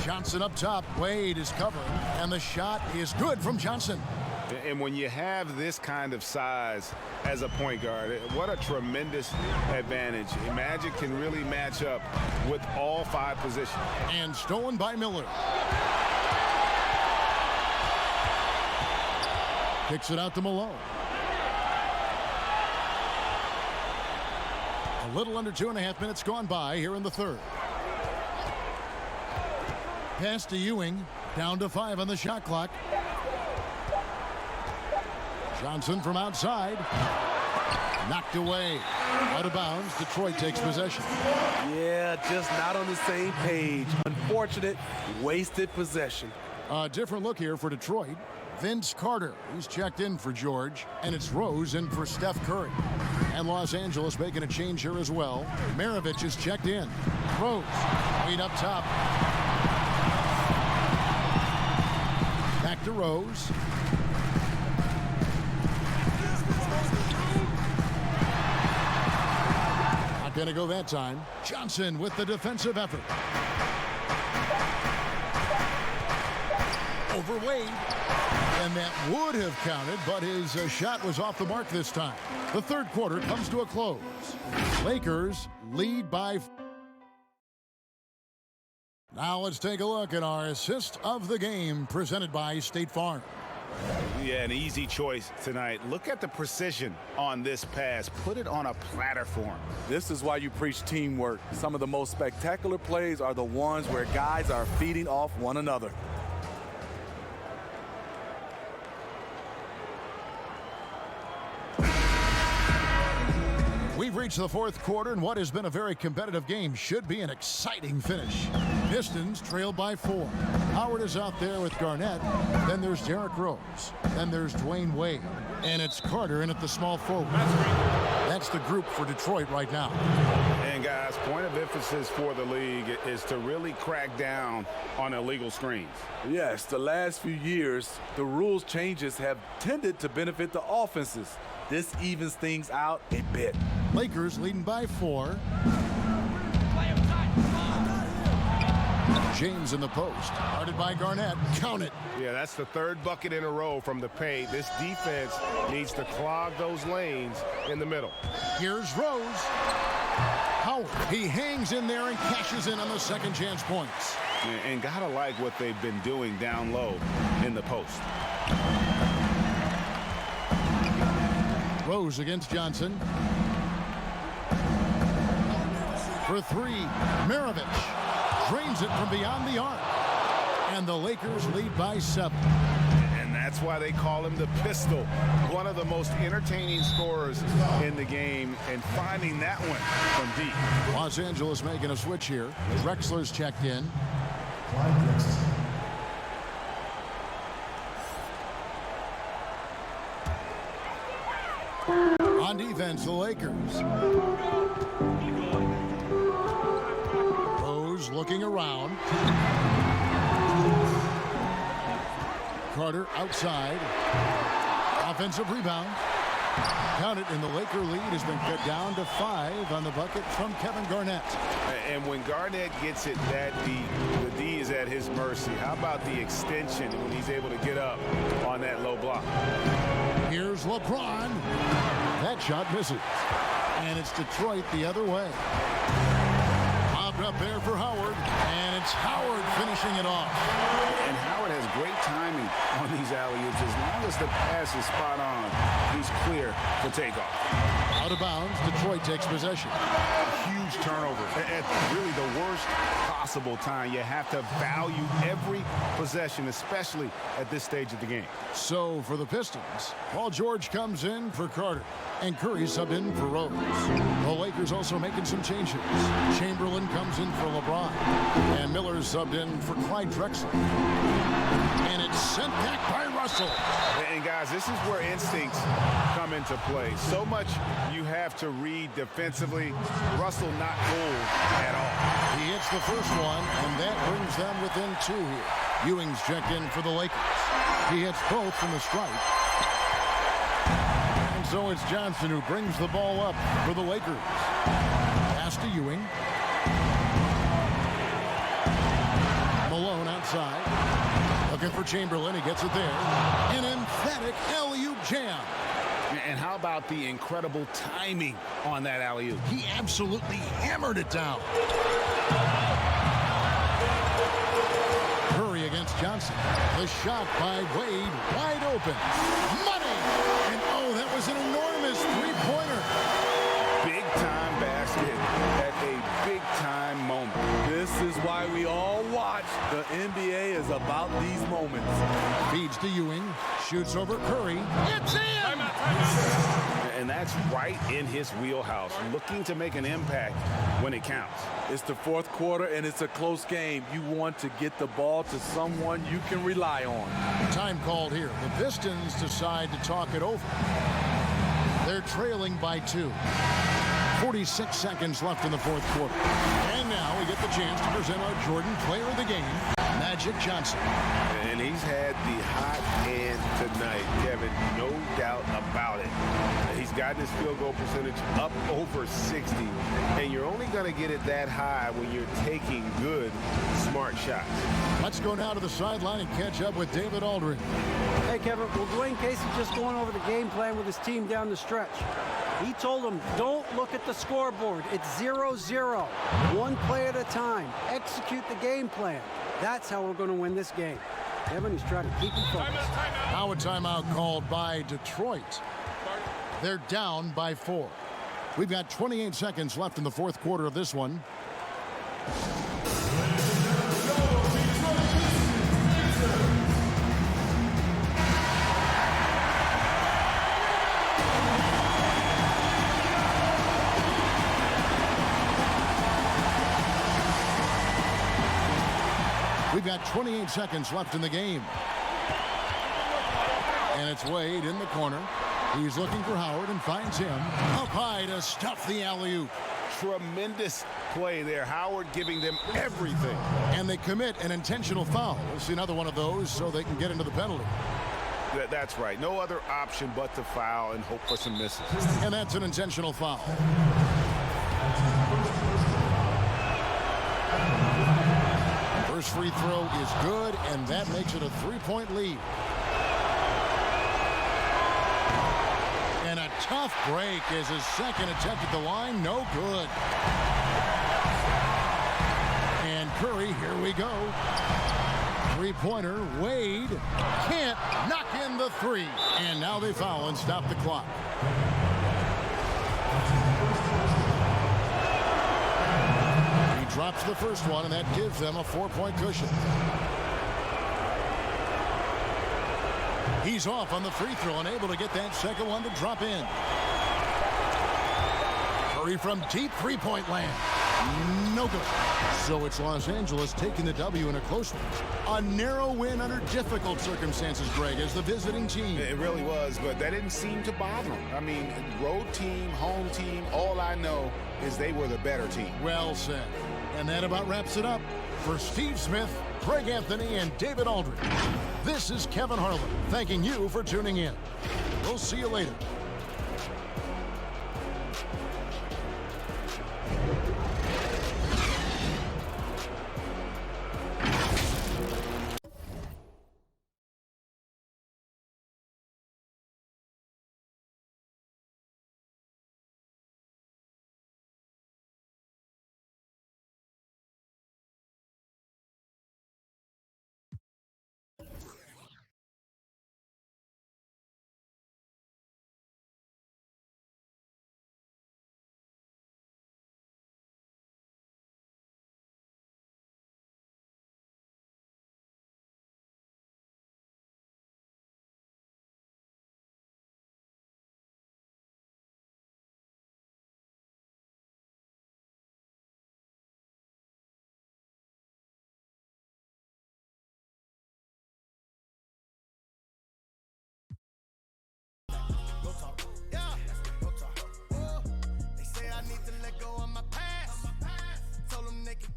Johnson up top. Wade is covering, and the shot is good from Johnson. And when you have this kind of size as a point guard, what a tremendous advantage. Magic can really match up with all 5 positions. And stolen by Miller. Kicks it out to Malone. A little under 2.5 minutes gone by here in the third. Pass to Ewing. Down to 5 on the shot clock. Johnson from outside. Knocked away. Out of bounds. Detroit takes possession. Yeah, just not on the same page. Unfortunate, wasted possession. A different look here for Detroit. Vince Carter. He's checked in for George. And it's Rose in for Steph Curry. And Los Angeles making a change here as well. Maravich is checked in. Rose. Wade up top. Back to Rose. Not going to go that time. Johnson with the defensive effort. Over Wade. And that would have counted, but his shot was off the mark this time. The third quarter comes to a close. Lakers lead by... Now let's take a look at our assist of the game presented by State Farm. Yeah, an easy choice tonight. Look at the precision on this pass. Put it on a platter for him. This is why you preach teamwork. Some of the most spectacular plays are the ones where guys are feeding off one another. We We've reached the fourth quarter, and what has been a very competitive game should be an exciting finish. Pistons trail by 4. Howard is out there with Garnett. Then there's Derrick Rose. Then there's Dwayne Wade. And it's Carter in at the small forward. That's the group for Detroit right now. And guys, point of emphasis for the league is to really crack down on illegal screens. Yes, the last few years, the rules changes have tended to benefit the offenses. This evens things out a bit. Lakers leading by 4. James in the post. Guarded by Garnett. Count it. Yeah, that's the third bucket in a row from the paint. This defense needs to clog those lanes in the middle. Here's Rose. Howard. He hangs in there and cashes in on the second chance points. And gotta like what they've been doing down low in the post. Rose against Johnson. For 3, Maravich drains it from beyond the arc. And the Lakers lead by 7. And that's why they call him the Pistol. One of the most entertaining scorers in the game, and finding that one from deep. Los Angeles making a switch here. Drexler's checked in. On defense, the Lakers. Rose looking around. Carter outside. Offensive rebound. Count it, and the Laker lead has been cut down to 5 on the bucket from Kevin Garnett. And when Garnett gets it that deep, the D is at his mercy. How about the extension when he's able to get up on that low block? Here's LeBron. That shot misses. And it's Detroit the other way. Popped up there for Howard. And it's Howard finishing it off. And Howard has great timing on these alley-oops. As long as the pass is spot on, he's clear for takeoff. Out of bounds, Detroit takes possession. A huge turnover at really the worst possible time. You have to value every possession, especially at this stage of the game. So for the Pistons, Paul George comes in for Carter, and Curry subbed in for Rose. The Lakers also making some changes. Chamberlain comes in for LeBron, and Miller subbed in for Clyde Drexler. And it's sent back by Russell. And guys, this is where instincts come into play. So much you have to read defensively. Russell not fooled at all. He hits the first one, and that brings them within 2 here. Ewing's checked in for the Lakers. He hits both from the stripe. And so it's Johnson who brings the ball up for the Lakers. Pass to Ewing. Malone outside. Looking for Chamberlain. He gets it there. An emphatic alley-oop jam. And how about the incredible timing on that alley-oop? He absolutely hammered it down. Curry against Johnson. The shot by Wade, wide open. Money! And oh, that was an enormous three-pointer. Big-time basket at a big-time moment. This is why we all watch. The NBA is about these moments. Feeds to Ewing. Shoots over Curry. It's in! And that's right in his wheelhouse, looking to make an impact when it counts. It's the fourth quarter, and it's a close game. You want to get the ball to someone you can rely on. Time called here. The Pistons decide to talk it over. They're trailing by 2. 46 seconds left in the fourth quarter. And now we get the chance to present our Jordan Player of the Game, Magic Johnson. And he's had the hot hand tonight, Kevin, no doubt about it. He's gotten his field goal percentage up over 60, and you're only going to get it that high when you're taking good, smart shots. Let's go now to the sideline and catch up with David Aldridge. Hey, Kevin, well, Dwayne Casey just going over the game plan with his team down the stretch. He told them, don't look at the scoreboard. It's 0-0. One play at a time. Execute the game plan. That's how we're going to win this game. Kevin, he's trying to keep him focused. Now a timeout called by Detroit. They're down by 4. We've got 28 seconds left in the fourth quarter of this one. We've got 28 seconds left in the game. And it's Wade in the corner. He's looking for Howard and finds him up high to stuff the alley-oop. Tremendous play there. Howard giving them everything. And they commit an intentional foul. We'll see another one of those so they can get into the penalty. That's right. No other option but to foul and hope for some misses. And that's an intentional foul. First free throw is good, and that makes it a 3-point lead. And a tough break as his second attempt at the line, no good. And Curry, here we go. Three-pointer, Wade can't knock in the three. And now they foul and stop the clock. He drops the first one, and that gives them a 4-point cushion. He's off on the free throw, unable to get that second one to drop in. Curry from deep three-point land. No good. So it's Los Angeles taking the W in a close one. A narrow win under difficult circumstances, Greg, as the visiting team. It really was, but that didn't seem to bother them. I mean, road team, home team, all I know is they were the better team. Well said. And that about wraps it up. For Steve Smith, Greg Anthony, and David Aldridge, this is Kevin Harlan thanking you for tuning in. We'll see you later.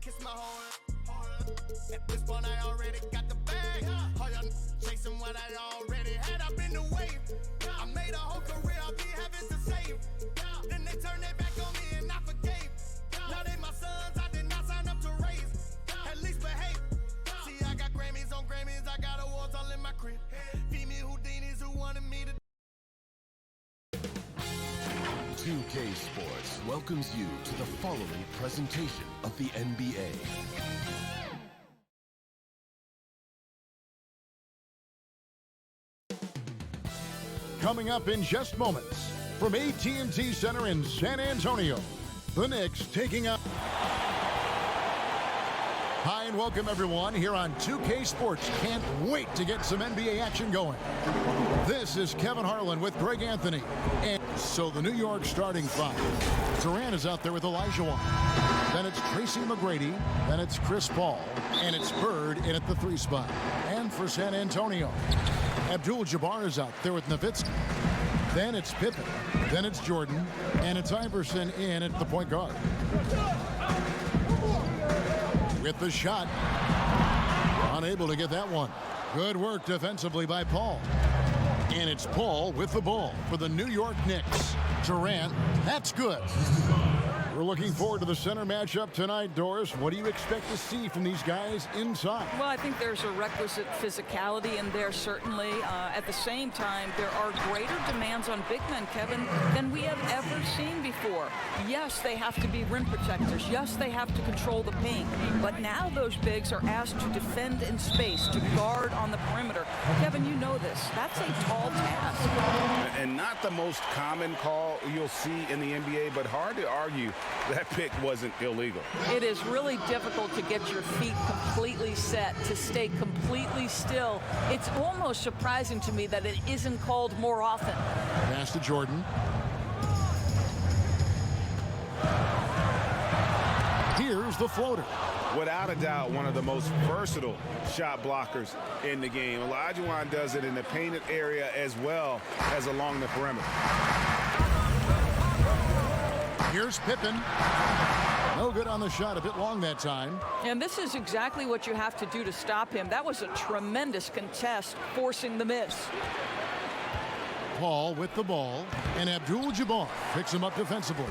Kiss my heart. At this point, I already got the bag. All y'all chasing what I already had. I've been away. I made a whole career. I'll be having to save. Then they turned their back on me and I forgave. Now they my sons. I did not sign up to raise. At least behave. See, I got Grammys on Grammys. I got awards all in my crib. Feed me Houdinis who wanted me to. 2K Sports welcomes you to the following presentation of the NBA. Coming up in just moments from AT&T Center in San Antonio, the Knicks taking up. Hi and welcome everyone here on 2K Sports. Can't wait to get some NBA action going. This is Kevin Harlan with Greg Anthony. And so the New York starting five. Durant is out there with Elijah. Then it's Tracy McGrady. Then it's Chris Paul. And it's Bird in at the 3 spot. And for San Antonio, Abdul-Jabbar is out there with Nowitzki. Then it's Pippen. Then it's Jordan. And it's Iverson in at the point guard. With the shot. Unable to get that one. Good work defensively by Paul. And it's Paul with the ball for the New York Knicks. Durant, that's good. We're looking forward to the center matchup tonight, Doris. What do you expect to see from these guys inside? Well, I think there's a requisite physicality in there, certainly. At the same time, there are greater demands on big men, Kevin, than we have ever seen before. Yes, they have to be rim protectors. Yes, they have to control the paint. But now those bigs are asked to defend in space, to guard on the perimeter. Kevin, you know this. That's a tall task. And not the most common call you'll see in the NBA, but hard to argue that pick wasn't illegal. It is really difficult to get your feet completely set, to stay completely still. It's almost surprising to me that it isn't called more often. Pass to Jordan. Here's the floater. without a doubt, one of the most versatile shot blockers in the game. Olajuwon does it in the painted area as well as along the perimeter. Here's Pippen. No good on the shot, a bit long that time. And this is exactly what you have to do to stop him. That was a tremendous contest, forcing the miss. Paul with the ball, and Abdul-Jabbar picks him up defensively.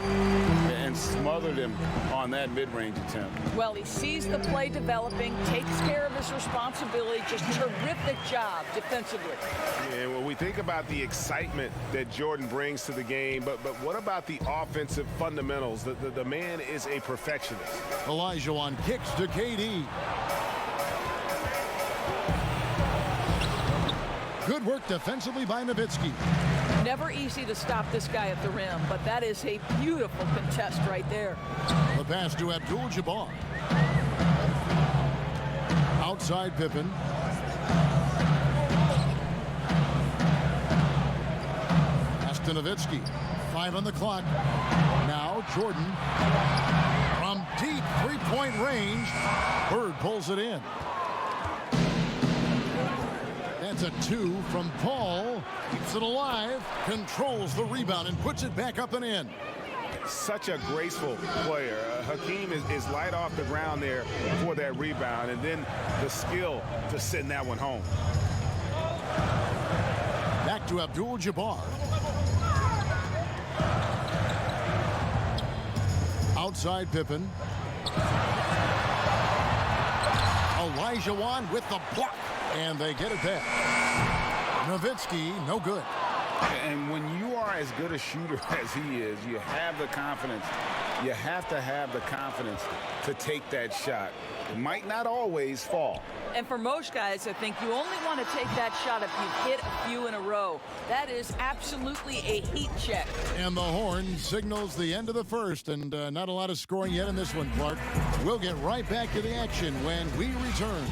And smothered him on that mid-range attempt. Well, he sees the play developing, takes care of his responsibility. Just terrific job defensively. Yeah, when we think about the excitement that Jordan brings to the game, but what about the offensive fundamentals? The man is a perfectionist. Olajuwon kicks to KD. Good work defensively by Nowitzki. Never easy to stop this guy at the rim, but that is a beautiful contest right there. The pass to Abdul-Jabbar. Outside Pippen. Pass to Nowitzki. 5 on the clock. Now Jordan from deep three-point range. Bird pulls it in. That's a 2 from Paul. Keeps it alive, controls the rebound, and puts it back up and in. Such a graceful player. Hakeem is light off the ground there for that rebound, and then the skill to send that one home. Back to Abdul-Jabbar. Outside Pippen. Olajuwon with the block. And they get it back. Nowitzki, no good. And when you are as good a shooter as he is, you have the confidence. You have to have the confidence to take that shot. It might not always fall. And for most guys, I think you only want to take that shot if you've hit a few in a row. That is absolutely a heat check. And the horn signals the end of the first, and not a lot of scoring yet in this one, Clark. We'll get right back to the action when we return.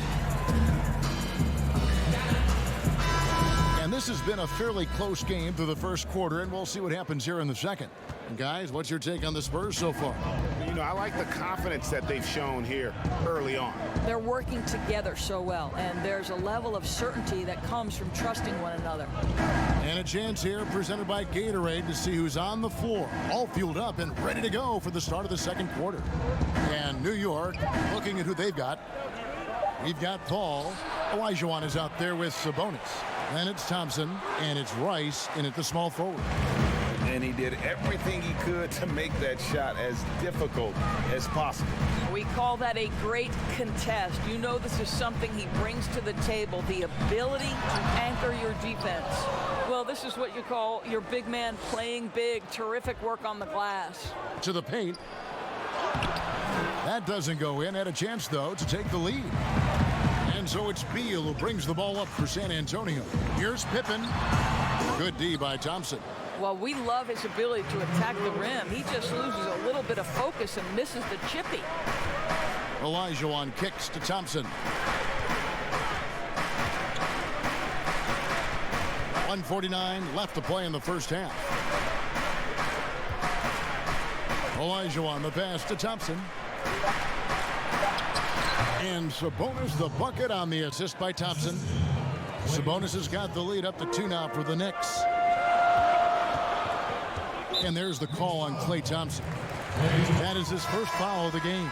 And this has been a fairly close game through the first quarter, and we'll see what happens here in the second. And guys, what's your take on the Spurs so far? You know, I like the confidence that they've shown here early on. They're working together so well, and there's a level of certainty that comes from trusting one another. And a chance here presented by Gatorade to see who's on the floor, all fueled up and ready to go for the start of the second quarter. And New York, looking at who they've got. We've got Paul. Olajuwon is out there with Sabonis. Then it's Thompson, and it's Rice in at the small forward. And he did everything he could to make that shot as difficult as possible. We call that a great contest. You know this is something he brings to the table, the ability to anchor your defense. Well, this is what you call your big man playing big. Terrific work on the glass. To the paint. That doesn't go in. Had a chance, though, to take the lead. And so it's Beal who brings the ball up for San Antonio. Here's Pippen. Good D by Thompson. Well, we love his ability to attack the rim. He just loses a little bit of focus and misses the chippy. Olajuwon kicks to Thompson. 1:49 left to play in the first half. Olajuwon, the pass to Thompson. And Sabonis the bucket on the assist by Thompson. Sabonis has got the lead up to 2 now for the Knicks. And there's the call on Klay Thompson. That is his first foul of the game.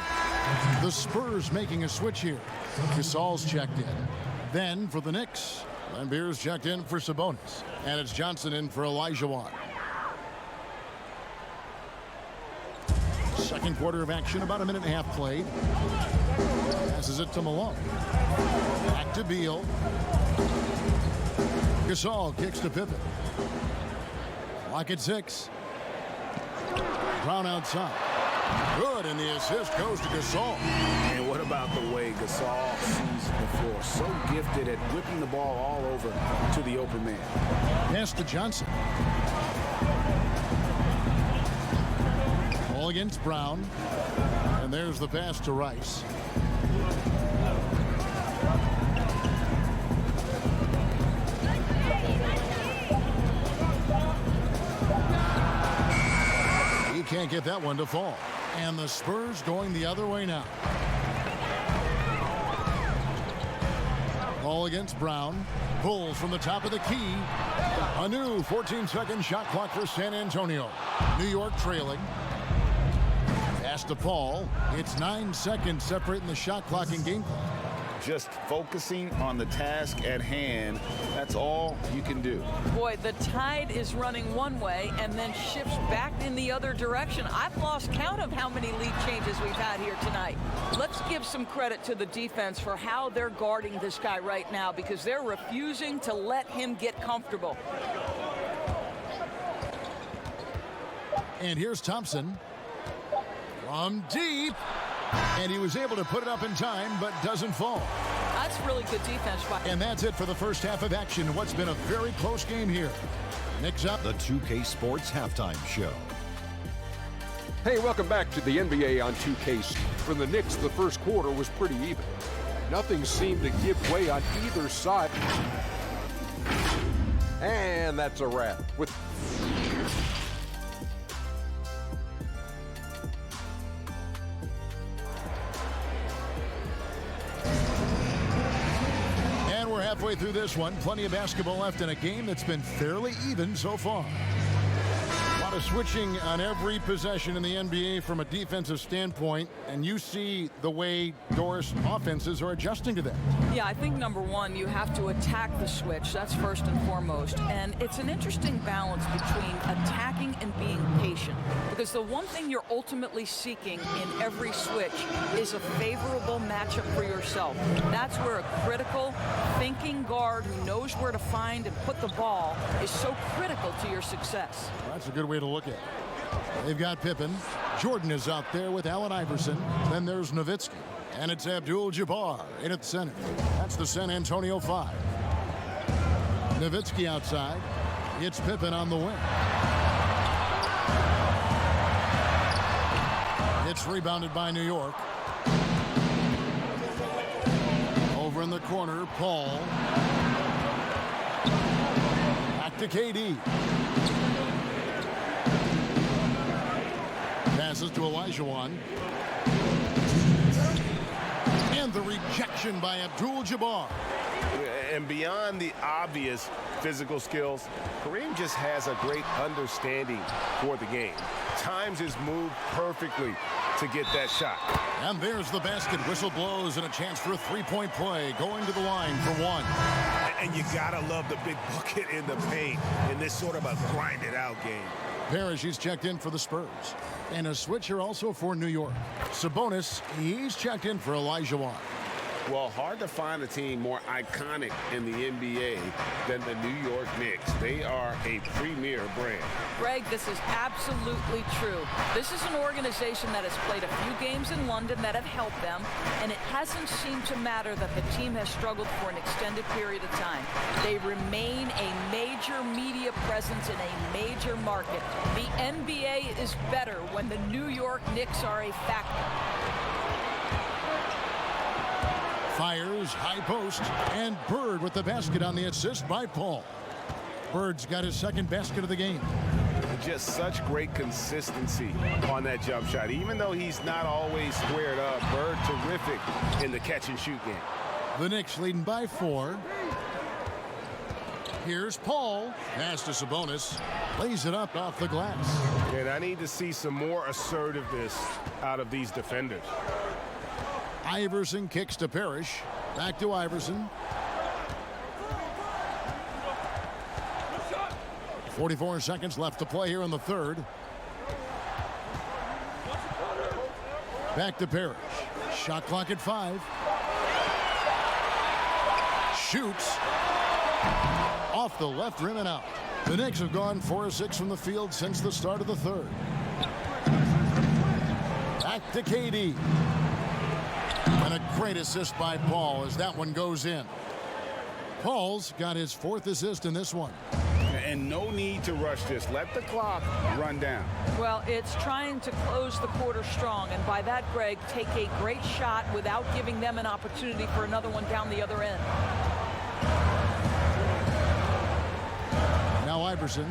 The Spurs making a switch here. Gasol's checked in. Then for the Knicks, Lambeer's checked in for Sabonis. And it's Johnson in for Olajuwon. Second quarter of action, about a minute and a half played. Passes it to Malone. Back to Beal. Gasol kicks to Pippen. Lock at 6. Brown outside. Good, and the assist goes to Gasol. And what about the way Gasol sees the floor? So gifted at whipping the ball all over to the open man. Pass to Johnson. Ball against Brown. And there's the pass to Rice. He can't get that one to fall. And the Spurs going the other way now. Ball against Brown. Pulls from the top of the key. A new 14-second shot clock for San Antonio. New York trailing. Pass to Paul. It's 9 seconds separating the shot clock and game clock. Just focusing on the task at hand, that's all you can do. Boy, the tide is running one way and then shifts back in the other direction. I've lost count of how many lead changes we've had here tonight. Let's give some credit to the defense for how they're guarding this guy right now, because they're refusing to let him get comfortable. And here's Thompson from deep. And he was able to put it up in time, but doesn't fall. That's really good defense. And that's it for the first half of action. What's been a very close game here. Next up, the 2K Sports Halftime Show. Hey, welcome back to the NBA on 2K. For the Knicks, the first quarter was pretty even. Nothing seemed to give way on either side. And that's a wrap. Halfway through this one, plenty of basketball left in a game that's been fairly even so far. A lot of switching on every possession in the NBA from a defensive standpoint, and you see the way Doris offenses are adjusting to that. Yeah, I think number one, you have to attack the switch. That's first and foremost. And it's an interesting balance between attacking and being patient, because the one thing you're ultimately seeking in every switch is a favorable matchup for yourself. That's where a critical thinking guard who knows where to find and put the ball is so critical to your success. Well, that's a good way to look at it. They've got Pippen. Jordan is out there with Allen Iverson. Then there's Nowitzki. And it's Abdul-Jabbar in at the center. That's the San Antonio 5. Nowitzki outside. It's Pippen on the wing. It's rebounded by New York. Over in the corner, Paul. Back to KD. Passes to Olajuwon. And the rejection by Abdul-Jabbar. And beyond the obvious physical skills, Kareem just has a great understanding for the game. Times his move perfectly to get that shot. And there's the basket. Whistle blows and a chance for a three-point play. Going to the line for one. And you gotta love the big bucket in the paint in this sort of a grinded-out game. Parrish, he's checked in for the Spurs. And a switcher also for New York. Sabonis, he's checked in for Olajuwon. Well, hard to find a team more iconic in the NBA than the New York Knicks. They are a premier brand. Greg, this is absolutely true. This is an organization that has played a few games in London that have helped them, and it hasn't seemed to matter that the team has struggled for an extended period of time. They remain a major media presence in a major market. The NBA is better when the New York Knicks are a factor. Fires, high post, and Bird with the basket on the assist by Paul. Bird's got his second basket of the game. Just such great consistency on that jump shot. Even though he's not always squared up, Bird terrific in the catch-and-shoot game. The Knicks leading by 4. Here's Paul. Pass to Sabonis. Lays it up off the glass. And I need to see some more assertiveness out of these defenders. Iverson kicks to Parrish. Back to Iverson. 44 seconds left to play here in the third. Back to Parrish. Shot clock at 5. Shoots. Off the left rim and out. The Knicks have gone 4 of 6 from the field since the start of the third. Back to KD. And a great assist by Paul as that one goes in. Paul's got his 4th assist in this one. And no need to rush this. Let the clock run down. Well, it's trying to close the quarter strong, and by that, Greg, take a great shot without giving them an opportunity for another one down the other end. Now Iverson.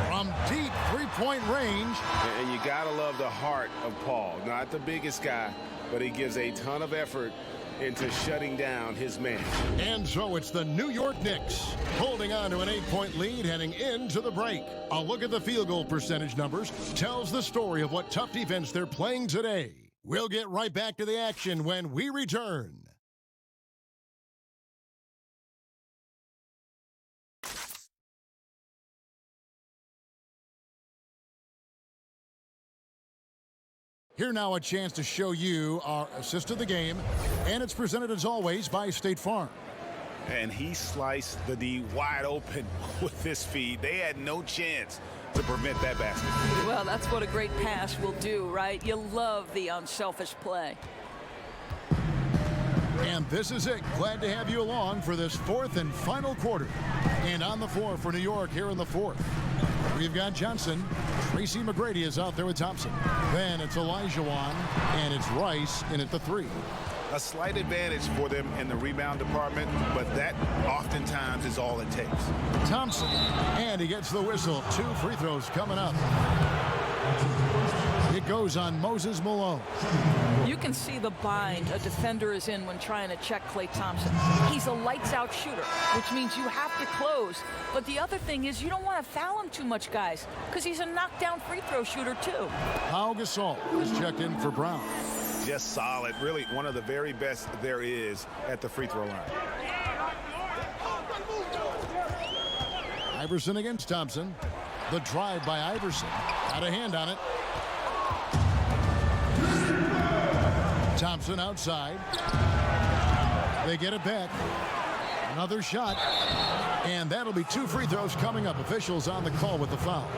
From deep three-point range. And you gotta love the heart of Paul. Not the biggest guy, but he gives a ton of effort into shutting down his man. And so it's the New York Knicks holding on to an 8-point lead heading into the break. A look at the field goal percentage numbers tells the story of what tough defense they're playing today. We'll get right back to the action when we return. Here now a chance to show you our assist of the game, and it's presented as always by State Farm. And he sliced the D wide open with this feed. They had no chance to prevent that basket. Well, that's what a great pass will do, right? You love the unselfish play. And this is it. Glad to have you along for this fourth and final quarter. And on the floor for New York here in the fourth, we've got Johnson. Tracy McGrady is out there with Thompson. Then it's Olajuwon, and it's Rice in at the 3. A slight advantage for them in the rebound department, but that oftentimes is all it takes. Thompson, and he gets the whistle. 2 free throws coming up. It goes on Moses Malone. You can see the bind a defender is in when trying to check Klay Thompson. He's a lights-out shooter, which means you have to close. But the other thing is you don't want to foul him too much, guys, because he's a knockdown free throw shooter, too. Pau Gasol is checked in for Brown. Just solid. Really one of the very best there is at the free throw line. Iverson against Thompson. The drive by Iverson. Got a hand on it. Thompson outside. They get it back. Another shot. And that'll be 2 free throws coming up. Officials on the call with the foul.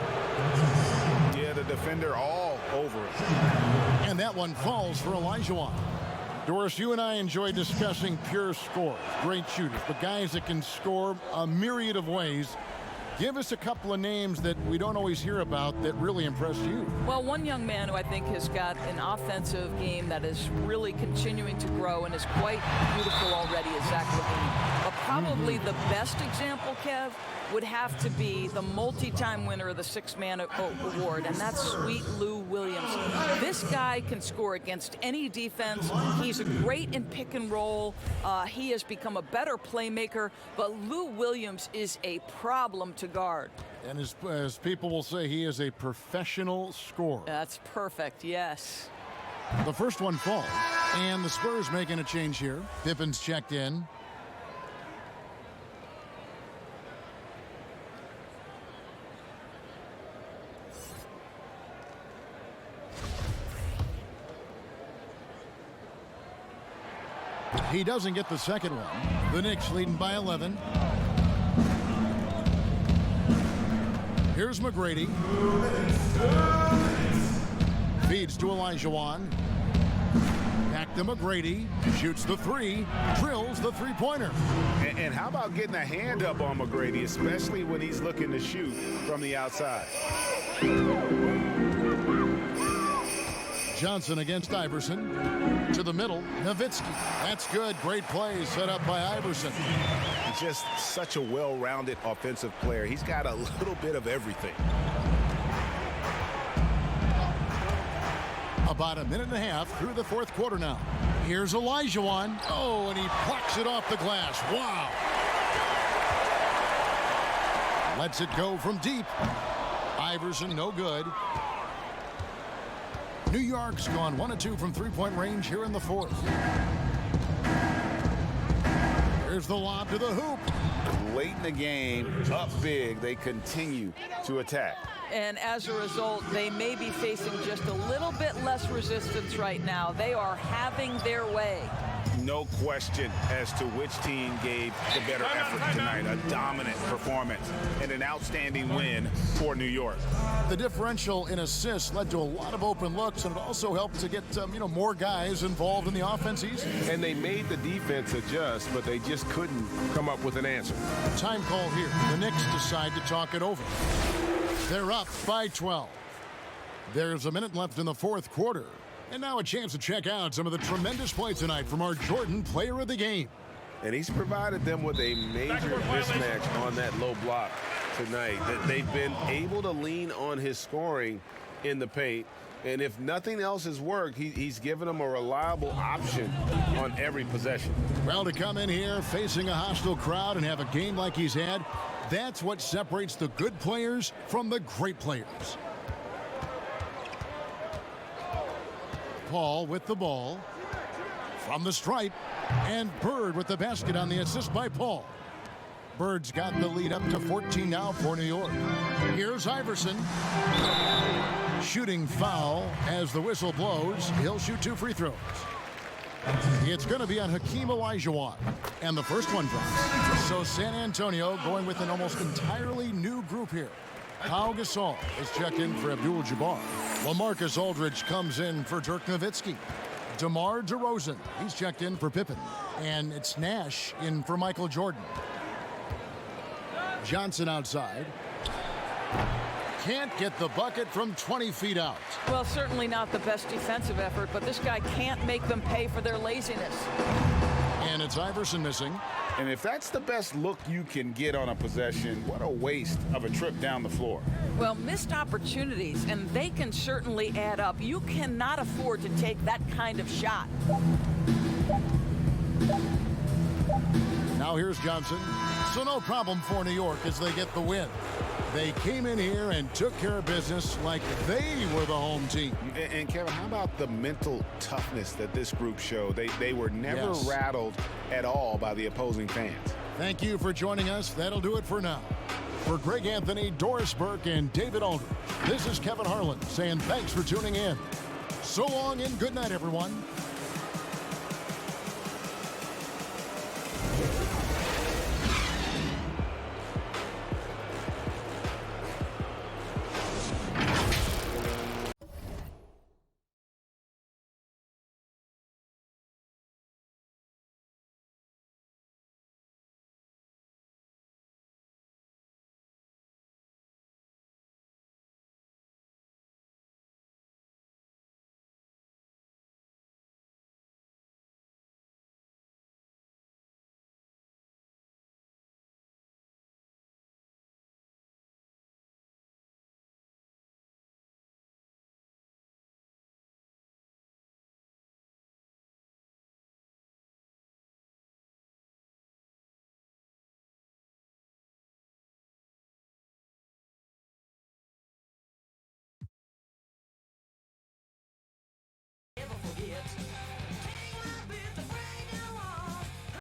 Yeah, the defender all over it. And that one falls for Olajuwon. Doris, you and I enjoy discussing pure scores, great shooters, but guys that can score a myriad of ways. Give us a couple of names that we don't always hear about that really impressed you. Well, one young man who I think has got an offensive game that is really continuing to grow and is quite beautiful already is Zach LaVine. But probably the best example, Kev, would have to be the multi-time winner of the Six-Man Award, and that's Sweet Lou Williams. This guy can score against any defense. He's great in pick and roll. He has become a better playmaker, but Lou Williams is a problem to guard. And as people will say, he is a professional scorer. That's perfect, yes. The first one falls, and the Spurs making a change here. Pippen's checked in. He doesn't get the second one. The Knicks leading by 11. Here's McGrady. Feeds to Olajuwon. Back to McGrady. Shoots the 3. Drills the 3-pointer. And how about getting a hand up on McGrady, especially when he's looking to shoot from the outside. Johnson against Iverson. To the middle, Nowitzki. That's good. Great play set up by Iverson. Just such a well-rounded offensive player. He's got a little bit of everything. About a minute and a half through the fourth quarter now. Here's Olajuwon. Oh, and he plucks it off the glass. Wow. Lets it go from deep. Iverson, no good. New York's gone 1 of 2 from 3-point range here in the fourth. Here's the lob to the hoop. Late in the game, up big, they continue to attack. And as a result, they may be facing just a little bit less resistance right now. They are having their way. No question as to which team gave the better effort tonight. A dominant performance and an outstanding win for New York. The differential in assists led to a lot of open looks, and it also helped to get more guys involved in the offense easy. And they made the defense adjust, but they just couldn't come up with an answer. Time call here. The Knicks decide to talk it over. They're up by 12. There's a minute left in the fourth quarter. And now a chance to check out some of the tremendous play tonight from our Jordan Player of the Game. And he's provided them with a major mismatch on that low block tonight. That they've been able to lean on his scoring in the paint. And if nothing else has worked, he's given them a reliable option on every possession. Well, to come in here facing a hostile crowd and have a game like he's had, that's what separates the good players from the great players. Paul with the ball from the stripe, and Bird with the basket on the assist by Paul. Bird's got the lead up to 14 now for New York. Here's Iverson. Shooting foul as the whistle blows. He'll shoot 2 free throws. It's going to be on Hakeem Olajuwon, and the first one drops. So San Antonio going with an almost entirely new group here. Pau Gasol is checked in for Abdul-Jabbar. LaMarcus Aldridge comes in for Dirk Nowitzki. DeMar DeRozan, he's checked in for Pippen. And it's Nash in for Michael Jordan. Johnson outside. Can't get the bucket from 20 feet out. Well, certainly not the best defensive effort, but this guy can't make them pay for their laziness. And it's Iverson missing. And if that's the best look you can get on a possession, what a waste of a trip down the floor. Well, missed opportunities, and they can certainly add up. You cannot afford to take that kind of shot. Now here's Johnson. So no problem for New York as they get the win. They came in here and took care of business like they were the home team. And Kevin, how about the mental toughness that this group showed? They were never rattled at all by the opposing fans. Thank you for joining us. That'll do it for now. For Greg Anthony, Doris Burke, and David Aldridge, this is Kevin Harlan saying thanks for tuning in. So long and good night, everyone.